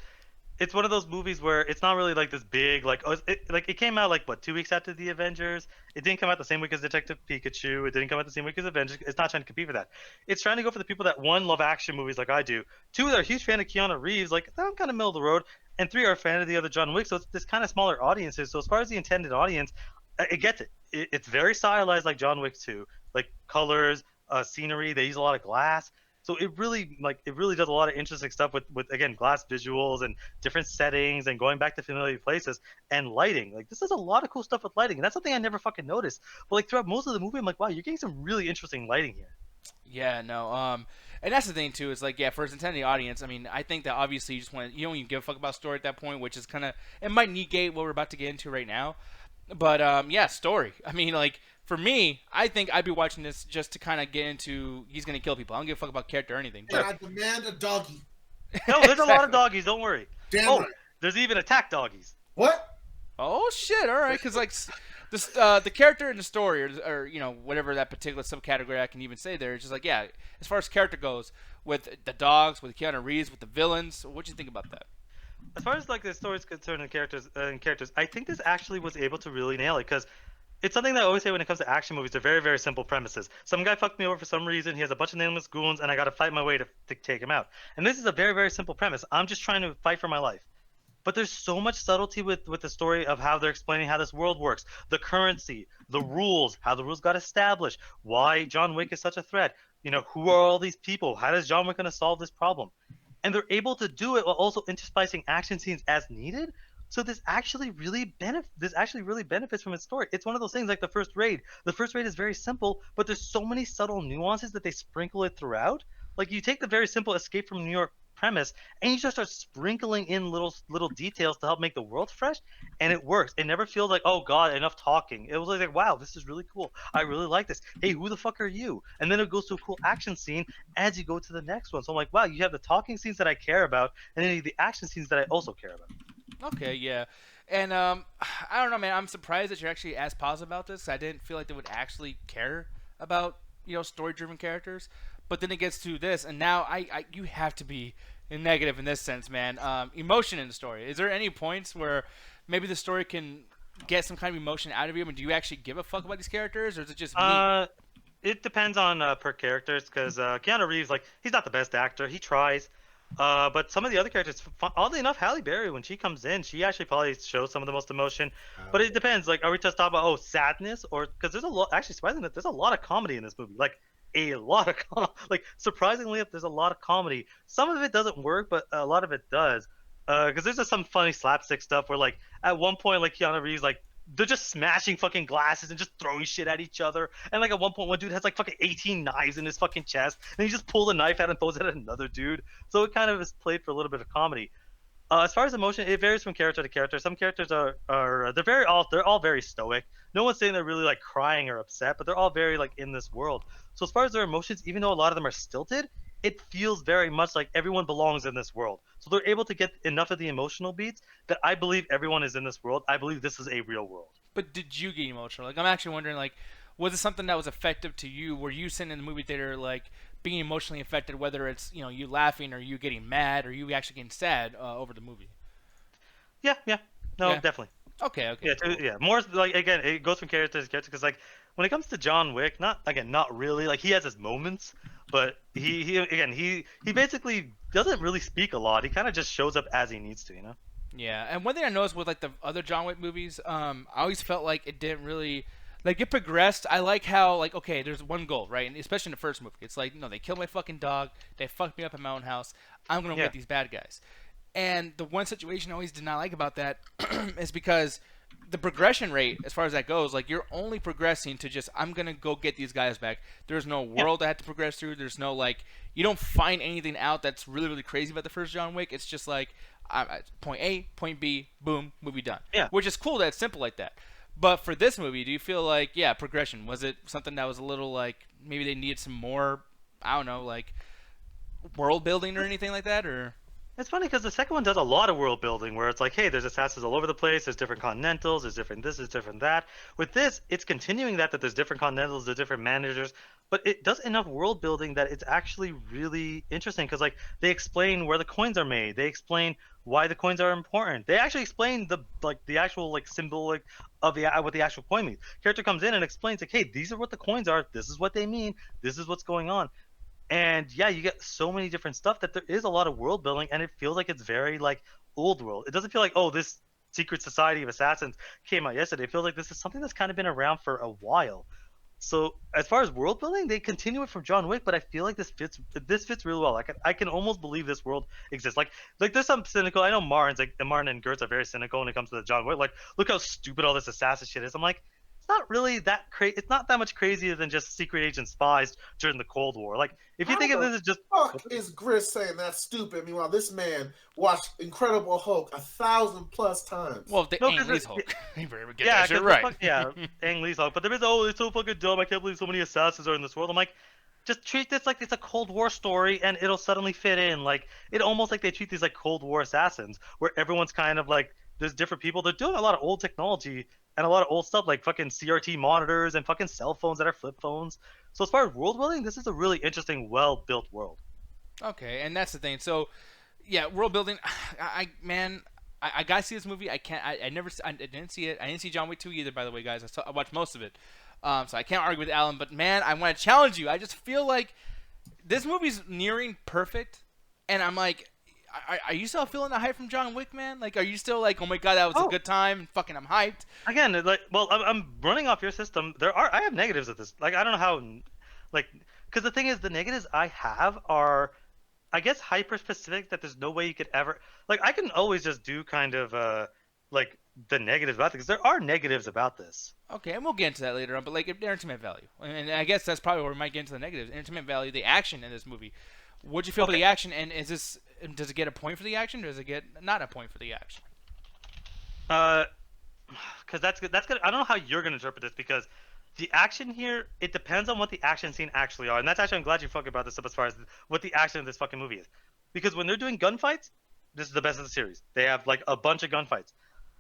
B: it's one of those movies where it's not really like this big like it came out like what 2 weeks after the Avengers. It didn't come out the same week as Detective Pikachu. It didn't come out the same week as Avengers. It's not trying to compete for that. It's trying to go for the people that one love action movies like I do. 2 that are a huge fan of Keanu Reeves, like I'm kind of middle of the road, and 3 are a fan of the other John Wick. So it's this kind of smaller audiences. So as far as the intended audience, it gets it. It's very stylized like John Wick 2, like colors, scenery. They use a lot of glass. So it really does a lot of interesting stuff with again glass visuals and different settings and going back to familiar places and lighting. Like this does a lot of cool stuff with lighting, and that's something I never fucking noticed. But like throughout most of the movie, I'm like, wow, you're getting some really interesting lighting here.
C: Yeah, no. And that's the thing too. Is like, yeah, for its intended audience. I mean, I think that obviously you just want you don't even give a fuck about story at that point, which is kind of it might negate what we're about to get into right now. But yeah, story. I mean, like for me, I think I'd be watching this just to kind of get into he's gonna kill people. I don't give a fuck about character or anything.
D: And
C: But
D: I demand a doggy.
B: No, there's a lot of doggies. Don't worry.
D: Damn
B: Oh,
D: right.
B: there's even attack doggies.
D: What?
C: oh shit, all right, because like the character in the story or you know whatever that particular subcategory I can even say there is just like yeah, as far as character goes with the dogs, with Keanu Reeves, with the villains. What do you think about that?
B: As far as like the story's concerned and characters, I think this actually was able to really nail it because it's something that I always say when it comes to action movies. They're very, very simple premises. Some guy fucked me over for some reason. He has a bunch of nameless goons, and I got to fight my way to take him out. And this is a very, very simple premise. I'm just trying to fight for my life. But there's so much subtlety with the story of how they're explaining how this world works, the currency, the rules, how the rules got established, why John Wick is such a threat. You know, who are all these people? How is John Wick going to solve this problem? And they're able to do it while also interspicing action scenes as needed. So this actually really benefits from its story. It's one of those things like the first raid. The first raid is very simple, but there's so many subtle nuances that they sprinkle it throughout. Like you take the very simple Escape from New York premise and you just start sprinkling in little details to help make the world fresh, and it works. It never feels like, oh god, enough talking. It was like, wow, this is really cool. I really like this. Hey, who the fuck are you? And then it goes to a cool action scene as you go to the next one. So I'm like, wow, you have the talking scenes that I care about, and then the action scenes that I also care about.
C: Okay, yeah. And I don't know, man. I'm surprised that you're actually as positive about this. I didn't feel like they would actually care about, you know, story-driven characters. But then it gets to this, and now you have to be negative in this sense, man. Emotion in the story. Is there any points where maybe the story can get some kind of emotion out of you? I mean, do you actually give a fuck about these characters, or is it just me?
B: It depends on per characters, because Keanu Reeves, like, he's not the best actor. He tries. But some of the other characters, oddly enough, Halle Berry, when she comes in, she actually probably shows some of the most emotion. But it depends. Like, are we just talking about sadness, or because there's a lot? Actually, surprisingly, there's a lot of comedy in this movie. Like, a lot of like surprisingly there's a lot of comedy. Some of it doesn't work, but a lot of it does. Because there's just some funny slapstick stuff where like at one point like Keanu Reeves like they're just smashing fucking glasses and just throwing shit at each other. And like at one point, one dude has like fucking 18 knives in his fucking chest, and he just pulls a knife out and throws it at another dude. So it kind of is played for a little bit of comedy. As far as emotion, it varies from character to character. Some characters are they're all very stoic. No one's saying they're really like crying or upset, but they're all very like in this world. So as far as their emotions, even though a lot of them are stilted, it feels very much like everyone belongs in this world. So they're able to get enough of the emotional beats that I believe everyone is in this world. I believe this is a real world.
C: But did you get emotional? Like, I'm actually wondering, like, was it something that was effective to you? Were you sitting in the movie theater, like, being emotionally affected, whether it's, you know, you laughing or you getting mad or you actually getting sad over the movie?
B: Yeah. No,
C: Yeah.
B: definitely.
C: Okay.
B: Yeah, yeah. More like again, it goes from character to character because like when it comes to John Wick, not really. Like he has his moments, but he basically doesn't really speak a lot. He kind of just shows up as he needs to, you know.
C: Yeah, and one thing I noticed with like the other John Wick movies, I always felt like it didn't really like it progressed. I like how like okay, there's one goal, right? And especially in the first movie, it's like no, they killed my fucking dog, they fucked me up in my own house. I'm gonna get these bad guys. And the one situation I always did not like about that is because the progression rate, as far as that goes, like you're only progressing to just I'm gonna go get these guys back. There's no world I have to progress through. There's no like you don't find anything out that's really really crazy about the first John Wick. It's just like point A, point B, boom, movie done.
B: Yeah.
C: Which is cool that it's simple like that. But for this movie, do you feel like progression, was it something that was a little like maybe they needed some more, I don't know, like world building or anything like that, or?
B: It's funny because the second one does a lot of world building where it's like, hey, there's assassins all over the place. There's different continentals. There's different this, there's different that. With this, it's continuing that there's different continentals, there's different managers, but it does enough world building that it's actually really interesting because like they explain where the coins are made. They explain why the coins are important. They actually explain the actual like symbol like of the what the actual coin means. Character comes in and explains like, hey, these are what the coins are. This is what they mean. This is what's going on. And yeah, you get so many different stuff that there is a lot of world building, and it feels like it's very like old world. It doesn't feel like, oh, this secret society of assassins came out yesterday. It feels like this is something that's kind of been around for a while. So as far as world building, they continue it from John Wick, but I feel like this fits really well. I can almost believe this world exists. Like there's some cynical. I know Martin and Gertz are very cynical when it comes to the John Wick. Like look how stupid all this assassin shit is. I'm like, not really that crazy. It's not that much crazier than just secret agent spies during the Cold War. Like, if you think of this as just
D: fuck is Gris saying that's stupid? Meanwhile, this man watched Incredible Hulk 1,000+ times.
C: Well, the Ang Lee's Hulk.
B: Yeah,
C: right.
B: Yeah, Ang Lee's Hulk. But there is it's so fucking dumb. I can't believe so many assassins are in this world. I'm like, just treat this like it's a Cold War story, and it'll suddenly fit in. Like, it almost like they treat these like Cold War assassins, where everyone's kind of like there's different people. They're doing a lot of old technology and a lot of old stuff like fucking CRT monitors and fucking cell phones that are flip phones. So as far as world building, this is a really interesting, well-built world.
C: Okay, and that's the thing. So, yeah, world building. I gotta see this movie. I can't. I didn't see it. I didn't see John Wick 2 either. By the way, guys, I watched most of it. So I can't argue with Alan. But man, I want to challenge you. I just feel like this movie's nearing perfect, and I'm like. Are you still feeling the hype from John Wick, man? Like, are you still like, oh my god, that was a good time? Fucking, I'm hyped.
B: Again, like, well, I'm running off your system. I have negatives at this. Like, I don't know how, like, because the thing is, the negatives I have are, I guess, hyper specific. That there's no way you could ever, like, I can always just do kind of, like, the negatives about it because there are negatives about this.
C: Okay, and we'll get into that later on. But like, entertainment value, and I guess that's probably where we might get into the negatives. Entertainment value, the action in this movie. What'd you feel about the action? And does it get a point for the action, or does it get not a point for the action?
B: Because that's good. I don't know how you're gonna interpret this because the action here, it depends on what the action scene actually are, and that's actually I'm glad you fucking brought this up as far as what the action of this fucking movie is. Because when they're doing gunfights, this is the best of the series. They have like a bunch of gunfights.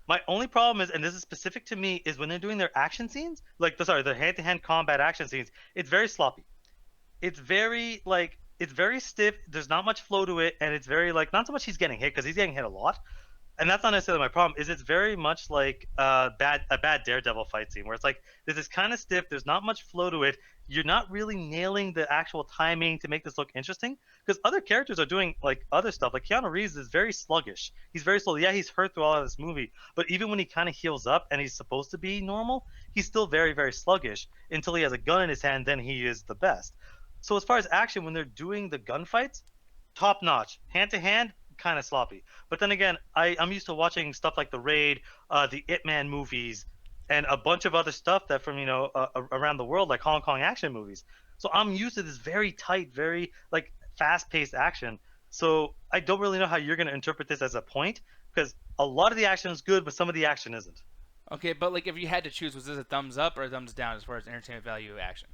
B: My only problem is, and this is specific to me, is when they're doing their action scenes, like the hand-to-hand combat action scenes, it's very sloppy. It's very like. It's very stiff. There's not much flow to it, and it's very like not so much he's getting hit because he's getting hit a lot, and that's not necessarily my problem. Is it's very much like a bad Daredevil fight scene where it's like this is kind of stiff. There's not much flow to it. You're not really nailing the actual timing to make this look interesting because other characters are doing like other stuff. Like Keanu Reeves is very sluggish. He's very slow. Yeah, he's hurt through all of this movie, but even when he kind of heals up and he's supposed to be normal, he's still very very sluggish until he has a gun in his hand. Then he is the best. So as far as action, when they're doing the gunfights, top notch. Hand to hand, kind of sloppy. But then again, I'm used to watching stuff like The Raid, the Ip Man movies, and a bunch of other stuff that from around the world, like Hong Kong action movies. So I'm used to this very tight, very like fast-paced action. So I don't really know how you're gonna interpret this as a point, because a lot of the action is good, but some of the action isn't.
C: Okay, but like if you had to choose, was this a thumbs up or a thumbs down as far as entertainment value action?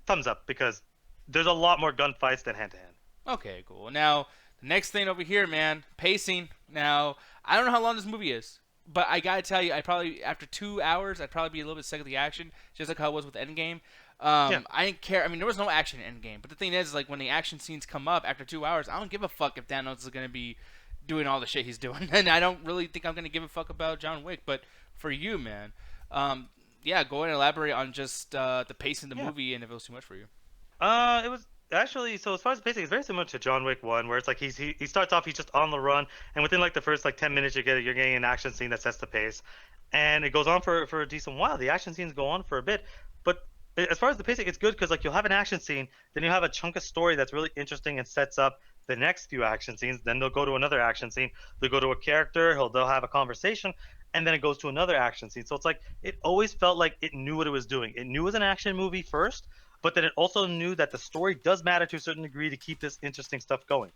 B: Thumbs up, because there's a lot more gunfights than hand-to-hand.
C: Okay, cool. Now, the next thing over here, man, pacing. Now, I don't know how long this movie is, but I gotta tell you, I probably after 2 hours, I'd probably be a little bit sick of the action, just like how it was with Endgame.
B: Yeah.
C: I didn't care. I mean, there was no action in Endgame, but the thing is, like when the action scenes come up after 2 hours, I don't give a fuck if Thanos is gonna be doing all the shit he's doing, and I don't really think I'm gonna give a fuck about John Wick. But for you, man, yeah, go ahead and elaborate on just the pacing of the movie and if it was too much for you.
B: It was actually, so as far as the pacing, it's very similar to John Wick 1, where it's like he starts off, he's just on the run, and within like the first like 10 minutes you're getting an action scene that sets the pace, and it goes on for a decent while. The action scenes go on for a bit, but as far as the pacing, it's good because like you'll have an action scene, then you'll have a chunk of story that's really interesting and sets up the next few action scenes. Then they'll go to another action scene. They'll go to a character. They'll have a conversation, and then it goes to another action scene. So it's like it always felt like it knew what it was doing. It knew it was an action movie first, but then it also knew that the story does matter to a certain degree to keep this interesting stuff going.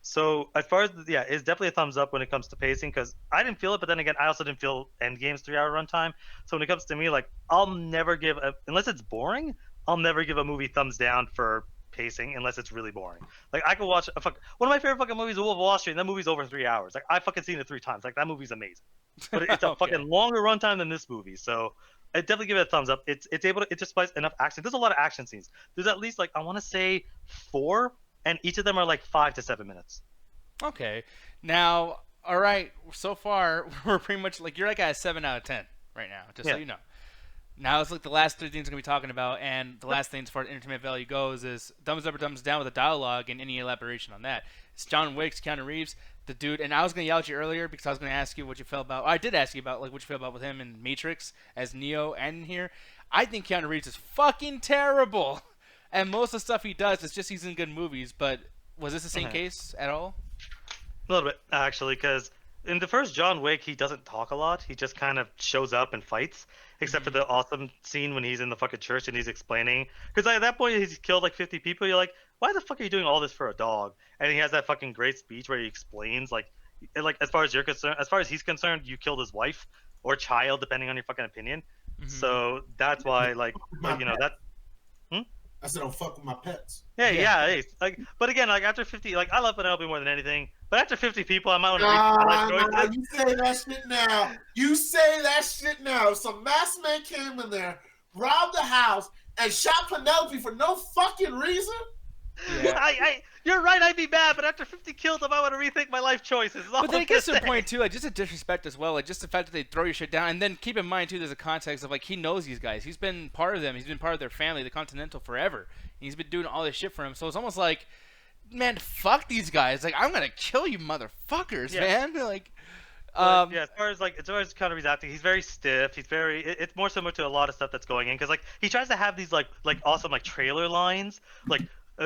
B: So as far as it's definitely a thumbs up when it comes to pacing, because I didn't feel it, but then again, I also didn't feel Endgame's 3-hour runtime. So when it comes to me, like I'll never give unless it's boring, I'll never give a movie thumbs down for pacing unless it's really boring. Like I could watch one of my favorite fucking movies, Wolf of Wall Street, and that movie's over 3 hours. Like I fucking seen it 3 times. Like that movie's amazing, but it's a
C: Okay.
B: fucking longer runtime than this movie. So I definitely give it a thumbs up. It just supplies enough action. There's a lot of action scenes. There's at least like I want to say 4, and each of them are like 5 to 7 minutes.
C: Okay. Now, all right. So far, we're pretty much like you're like at a 7 out of 10 right now. Just so
B: Yeah.
C: you know. Now it's like the last 3 things we're gonna be talking about, and the last thing as far as entertainment value goes is thumbs up or thumbs down with the dialogue and any elaboration on that. It's John Wick's Keanu Reeves, the dude, and I was gonna yell at you earlier because I was gonna ask you what you felt about. I did ask you about like what you felt about with him in Matrix as Neo and in here. I think Keanu Reeves is fucking terrible, and most of the stuff he does is just he's in good movies. But was this the same case at all?
B: A little bit, actually, because in the first John Wick, he doesn't talk a lot. He just kind of shows up and fights, except for the awesome scene when he's in the fucking church and he's explaining. Because at that point, he's killed like 50 people. You're like, why the fuck are you doing all this for a dog? And he has that fucking great speech where he explains, like as far as you're concerned, as far as he's concerned, you killed his wife or child, depending on your fucking opinion. So that's why, like, that.
D: I said, don't fuck with my pets.
B: Yeah. Hey, like, but again, like after 50, like I love Penelope more than anything. But after 50 people, I might want to rethink my life choices.
D: You say that shit now. You say that shit now. If some masked man came in there, robbed the house, and shot Penelope for no fucking reason.
C: Yeah.
B: You're right. I'd be mad, but after 50 kills, I might want to rethink my life choices.
C: But then it gets to a point too, like just a disrespect as well, like just the fact that they throw your shit down, and then keep in mind too, there's a context of like he knows these guys, he's been part of them, he's been part of their family, the Continental, forever. He's been doing all this shit for him, so it's almost like, man, fuck these guys, like I'm gonna kill you, motherfuckers, man, like.
B: As far as Keanu Reeves acting, he's very stiff. He's very. It's more similar to a lot of stuff that's going in because like he tries to have these like awesome like trailer lines. Like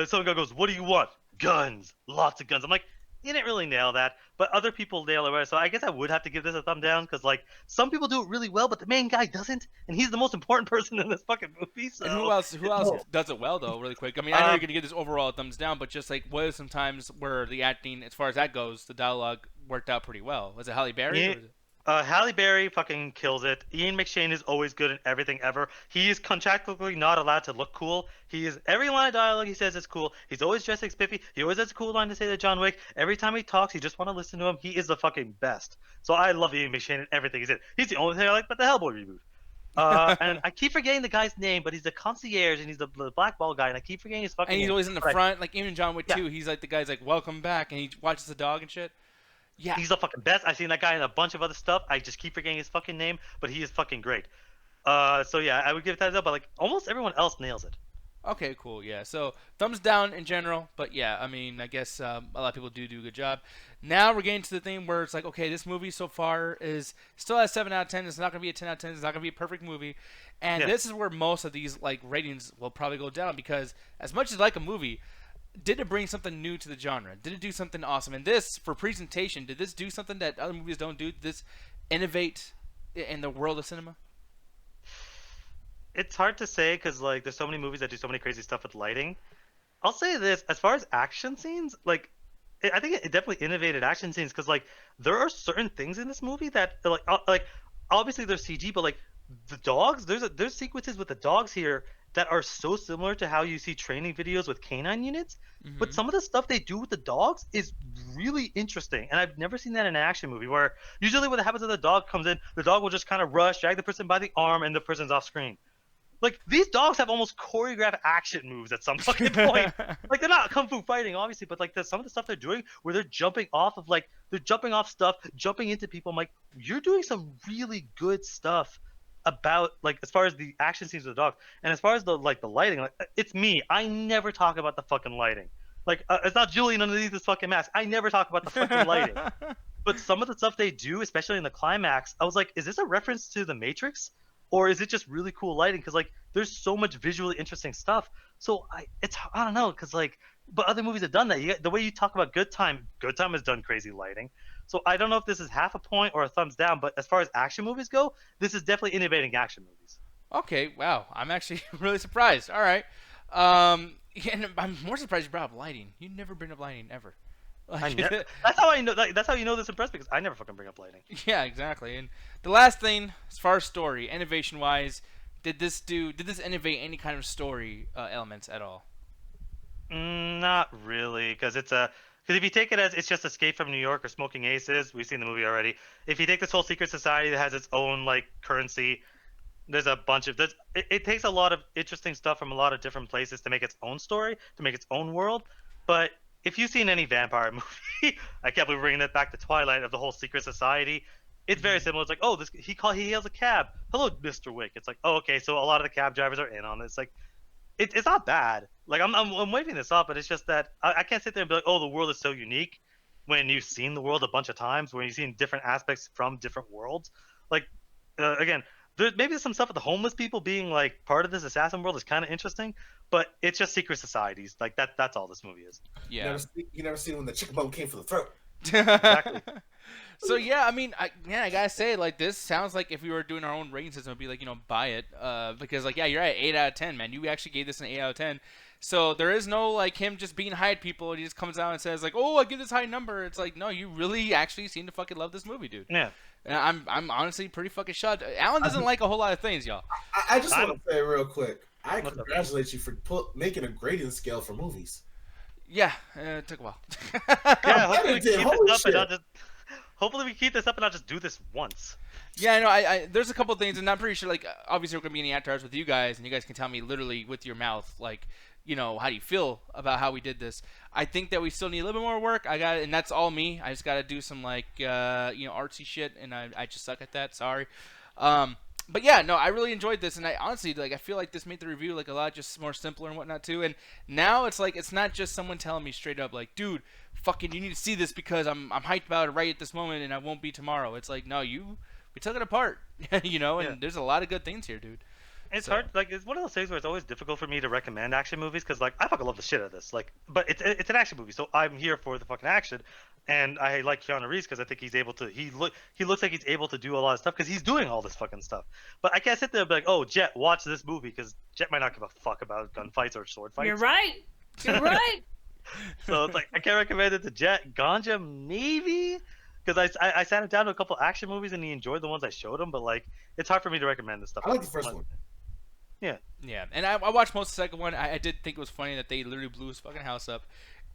B: some guy goes, "What do you want? Guns, lots of guns." I'm like, you didn't really nail that, but other people nail it. So I guess I would have to give this a thumb down because like some people do it really well, but the main guy doesn't, and he's the most important person in this fucking movie. So
C: And who else does it well though? Really quick. I mean, I know you're gonna give this overall a thumbs down, but just like what are some times where the acting, as far as that goes, the dialogue worked out pretty well? Was it Halle Berry?
B: Yeah.
C: Or was it...
B: Halle Berry fucking kills it. Ian McShane is always good in everything ever. He is contractually not allowed to look cool. He is every line of dialogue he says is cool. He's always dressed like spiffy. He always has a cool line to say to John Wick. Every time he talks, you just want to listen to him. He is the fucking best. So I love Ian McShane in everything he's in. He's the only thing I like about the Hellboy reboot. And I keep forgetting the guy's name, but he's the concierge and he's the black ball guy, and I keep forgetting his fucking
C: And he's
B: name.
C: always in the front, like even in John Wick 2, he's like the guy's like, welcome back, and he watches the dog and shit. Yeah.
B: He's the fucking best. I've seen that guy in a bunch of other stuff. I just keep forgetting his fucking name, but he is fucking great. So yeah, I would give it that up, but like almost everyone else nails it.
C: Okay, cool. Yeah. So thumbs down in general, but yeah, I mean, I guess a lot of people do a good job. Now we're getting to the thing where it's like, okay, this movie so far is still at 7 out of 10. It's not gonna be a 10 out of 10. It's not gonna be a perfect movie, and
B: Yeah.
C: this is where most of these like ratings will probably go down because as much as I like a movie, did it bring something new to the genre? Did it do something awesome? And this for presentation, did this do something that other movies don't do? Did this innovate in the world of cinema?
B: It's hard to say because like there's so many movies that do so many crazy stuff with lighting. I'll say this: as far as action scenes, like I think it definitely innovated action scenes because like there are certain things in this movie that like obviously there's CG, but like the dogs, there's sequences with the dogs here that are so similar to how you see training videos with canine units. But
C: Mhm.
B: some of the stuff they do with the dogs is really interesting, and I've never seen that in an action movie. Where usually what happens is the dog comes in, the dog will just kind of rush, drag the person by the arm, and the person's off screen. Like these dogs have almost choreographed action moves at some fucking point. Like they're not kung fu fighting, obviously, but like some of the stuff they're doing, where they're jumping off of like they're jumping off stuff, jumping into people. I'm like, you're doing some really good stuff about like as far as the action scenes with the dogs, and as far as the like the lighting. Like it's me. I never talk about the fucking lighting. Like it's not Julian underneath this fucking mask. I never talk about the fucking lighting. But some of the stuff they do, especially in the climax, I was like, is this a reference to the Matrix? Or is it just really cool lighting? Because like there's so much visually interesting stuff. So I don't know, because like but other movies have done that. The way you talk about Good Time has done crazy lighting. So I don't know if this is half a point or a thumbs down, but as far as action movies go, this is definitely innovating action movies.
C: Okay, wow. I'm actually really surprised. All right. Yeah, and I'm more surprised you brought up lighting. You never bring up lighting ever.
B: I
C: Like,
B: that's how I know. Like, that's how you know this impressed because I never fucking bring up lighting.
C: yeah, exactly. And the last thing, as far as story, innovation wise, did this innovate any kind of story elements at all?
B: Not really, because if you take it as it's just Escape from New York or Smoking Aces, we've seen the movie already. If you take this whole secret society that has its own like currency, there's a bunch of this. It takes a lot of interesting stuff from a lot of different places to make its own story, to make its own world. But if you've seen any vampire movie, I can't believe we're bringing that back to Twilight of the whole secret society. It's very similar. It's like, oh, this he hails a cab. Hello, Mr. Wick. It's like, oh, okay, so a lot of the cab drivers are in on this. Like, it's not bad. Like I'm waving this off, but it's just that I can't sit there and be like, oh, the world is so unique when you've seen the world a bunch of times, when you've seen different aspects from different worlds. Like again, there's some stuff with the homeless people being like part of this assassin world is kind of interesting, but it's just secret societies. Like that's all this movie is.
C: Yeah.
D: You never seen when the chicken bone came for the throat.
B: Exactly.
C: So yeah, I mean, I gotta say, like, this sounds like if we were doing our own rating system, it'd be like, buy it, because like, yeah, you're at 8 out of 10, man. You actually gave this an 8 out of 10. So there is no like him just being high at people. He just comes out and says like, oh, I give this high number. It's like, no, you really actually seem to fucking love this movie, dude.
B: Yeah.
C: And I'm honestly pretty fucking shocked. Alan doesn't like a whole lot of things, y'all.
D: I just want to say real quick, I
B: What's up?
D: congratulate you for making a grading scale for movies.
C: Yeah, it took a while.
B: Yeah. Hopefully we
D: did.
B: keep
D: Holy
B: this up and
D: shit.
B: not just. Hopefully we keep this up and not just do this once.
C: Yeah, I know. I there's a couple things, and I'm pretty sure, like, obviously we're gonna be in the after hours with you guys, and you guys can tell me literally with your mouth, like, how do you feel about how we did this? I think that we still need a little bit more work. And that's all me. I just gotta do some like, artsy shit, and I just suck at that. Sorry. But yeah, no, I really enjoyed this, and I honestly I feel like this made the review like a lot just more simpler and whatnot too. And now it's like it's not just someone telling me straight up like, dude, fucking, you need to see this because I'm hyped about it right at this moment, and I won't be tomorrow. It's like, no, we took it apart, and
B: Yeah.
C: there's a lot of good things here, dude.
B: It's
C: So-
B: hard. Like it's one of those things where it's always difficult for me to recommend action movies because like I fucking love the shit out of this. Like, but it's an action movie, so I'm here for the fucking action. And I like Keanu Reeves because I think he's able to. He looks like he's able to do a lot of stuff because he's doing all this fucking stuff. But I can't sit there and be like, oh, Jet, watch this movie because Jet might not give a fuck about gunfights or sword fights.
A: You're right. You're right.
B: So it's like I can't recommend it to Jet. Ganja maybe because I sat him down to a couple action movies and he enjoyed the ones I showed him. But like it's hard for me to recommend this stuff.
D: I like the first one.
C: Yeah, and I watched most of the second one. I did think it was funny that they literally blew his fucking house up,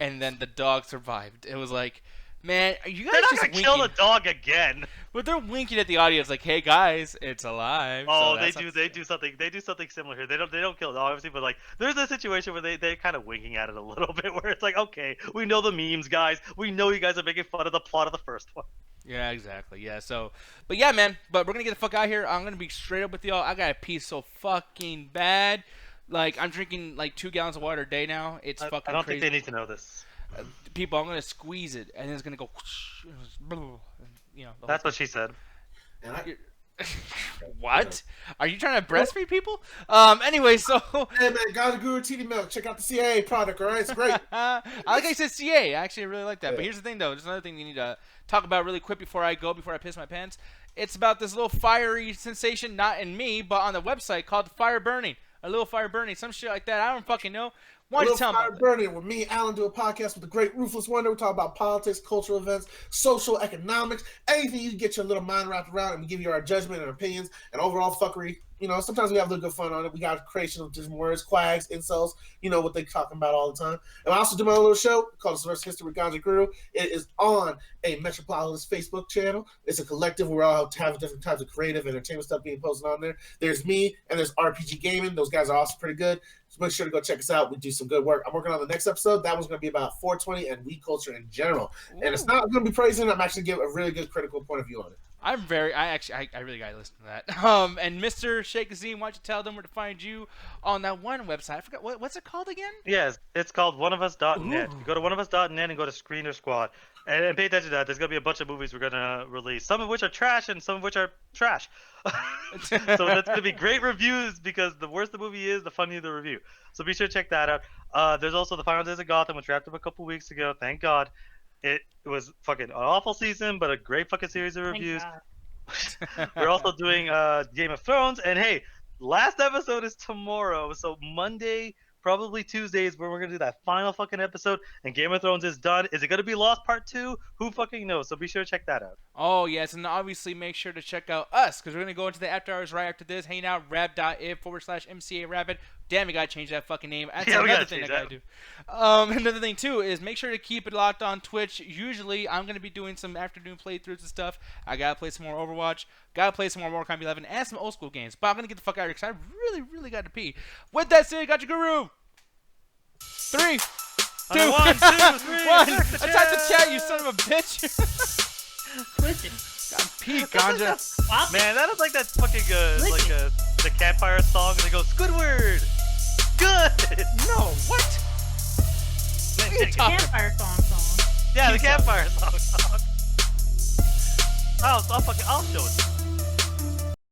C: and then the dog survived. It was like, man, are you guys
B: They're not
C: just
B: gonna
C: winking?
B: kill the dog again.
C: But they're winking at the audience like, hey guys, it's alive.
B: Oh,
C: So
B: they
C: that's
B: do.
C: not-
B: They do something. They do something similar here. They don't kill it obviously, but like there's a situation where they're kind of winking at it a little bit, where it's like, okay, we know the memes, guys. We know you guys are making fun of the plot of the first one.
C: Yeah, exactly. Yeah, so, but yeah, man. But we're gonna get the fuck out of here. I'm gonna be straight up with y'all. I got a pee so fucking bad. Like I'm drinking like 2 gallons of water a day now. It's fucking
B: I don't
C: crazy.
B: think they need to know this.
C: People, I'm gonna squeeze it, and it's gonna go. Whoosh, you know. The
B: That's
C: whole
B: what she said.
D: And I,
C: thing. What? Are you trying to breastfeed people? Anyway, so.
D: hey man, Ganja Guru TD Milk. Check out the CIA product. All right, it's great.
C: I like how you said CA. I actually really like that. But
D: Yeah.
C: here's the thing, though. There's another thing you need to talk about really quick before I piss my pants. It's about this little fiery sensation, not in me, but on the website called Fire Burning. A little fire burning, some shit like that. I don't fucking know. Why don't you tell me
D: Fire
C: about that?
D: Burning, where me and Alan do a podcast with the great Ruthless Wonder. We talk about politics, cultural events, social, economics, anything you can get your little mind wrapped around, and we give you our judgment and opinions and overall fuckery. You know, sometimes we have a little good fun on it. We got creation of different words, quags, insults, you know, what they talking about all the time. And I also do my own little show called Subversive History with Ganja Guru. It is on a Metropolis Facebook channel. It's a collective where we all have different types of creative entertainment stuff being posted on there. There's me and there's RPG Gaming. Those guys are also pretty good. So make sure to go check us out. We do some good work. I'm working on the next episode. That one's going to be about 420 and weed culture in general. And it's not going to be praising. I'm actually giving a really good critical point of view on it.
C: I really gotta listen to that. And Mr. Sheikh Azim, why don't you tell them where to find you on that one website? I forgot what's it called again?
B: Yes, it's called oneofus.net.
C: Ooh.
B: You go to oneofus.net and go to Screener Squad. And pay attention to that. There's going to be a bunch of movies we're going to release, some of which are trash and some of which are trash. So that's going to be great reviews because the worse the movie is, the funnier the review. So be sure to check that out. There's also The Final Days of Gotham, which wrapped up a couple weeks ago. Thank God. It was fucking an awful season, but a great fucking series of
A: Thank
B: reviews.
A: God.
B: We're also doing Game of Thrones. And hey, last episode is tomorrow. So Monday, probably Tuesday is where we're going to do that final fucking episode. And Game of Thrones is done. Is it going to be Lost Part 2? Who fucking knows? So be sure to check that out.
C: Oh, yes, and obviously make sure to check out us, because we're going to go into the after hours right after this, hanging out, rab.if/MCA Rabbit. Damn, we got to change that fucking name. That's
B: Yeah, we
C: another
B: gotta
C: thing I
B: change
C: got to do. Another thing, too, is make sure to keep it locked on Twitch. Usually, I'm going to be doing some afternoon playthroughs and stuff. I got to play some more Overwatch, got to play some more Mortal Kombat 11, and some old school games. But I'm going to get the fuck out of here, because I really, really got to pee. With that said, got your guru. 3, 2,
B: 1, 2, 3.
C: 1. Attack the chat, you son of a bitch.
A: Listen.
C: Got pee, Ganja.
A: Wow.
B: Man, that is like that fucking the campfire song. And they go Squidward. Good.
C: No, what?
B: Man,
A: Campfire song.
B: yeah, the
C: Keep
B: campfire song. I'll show it.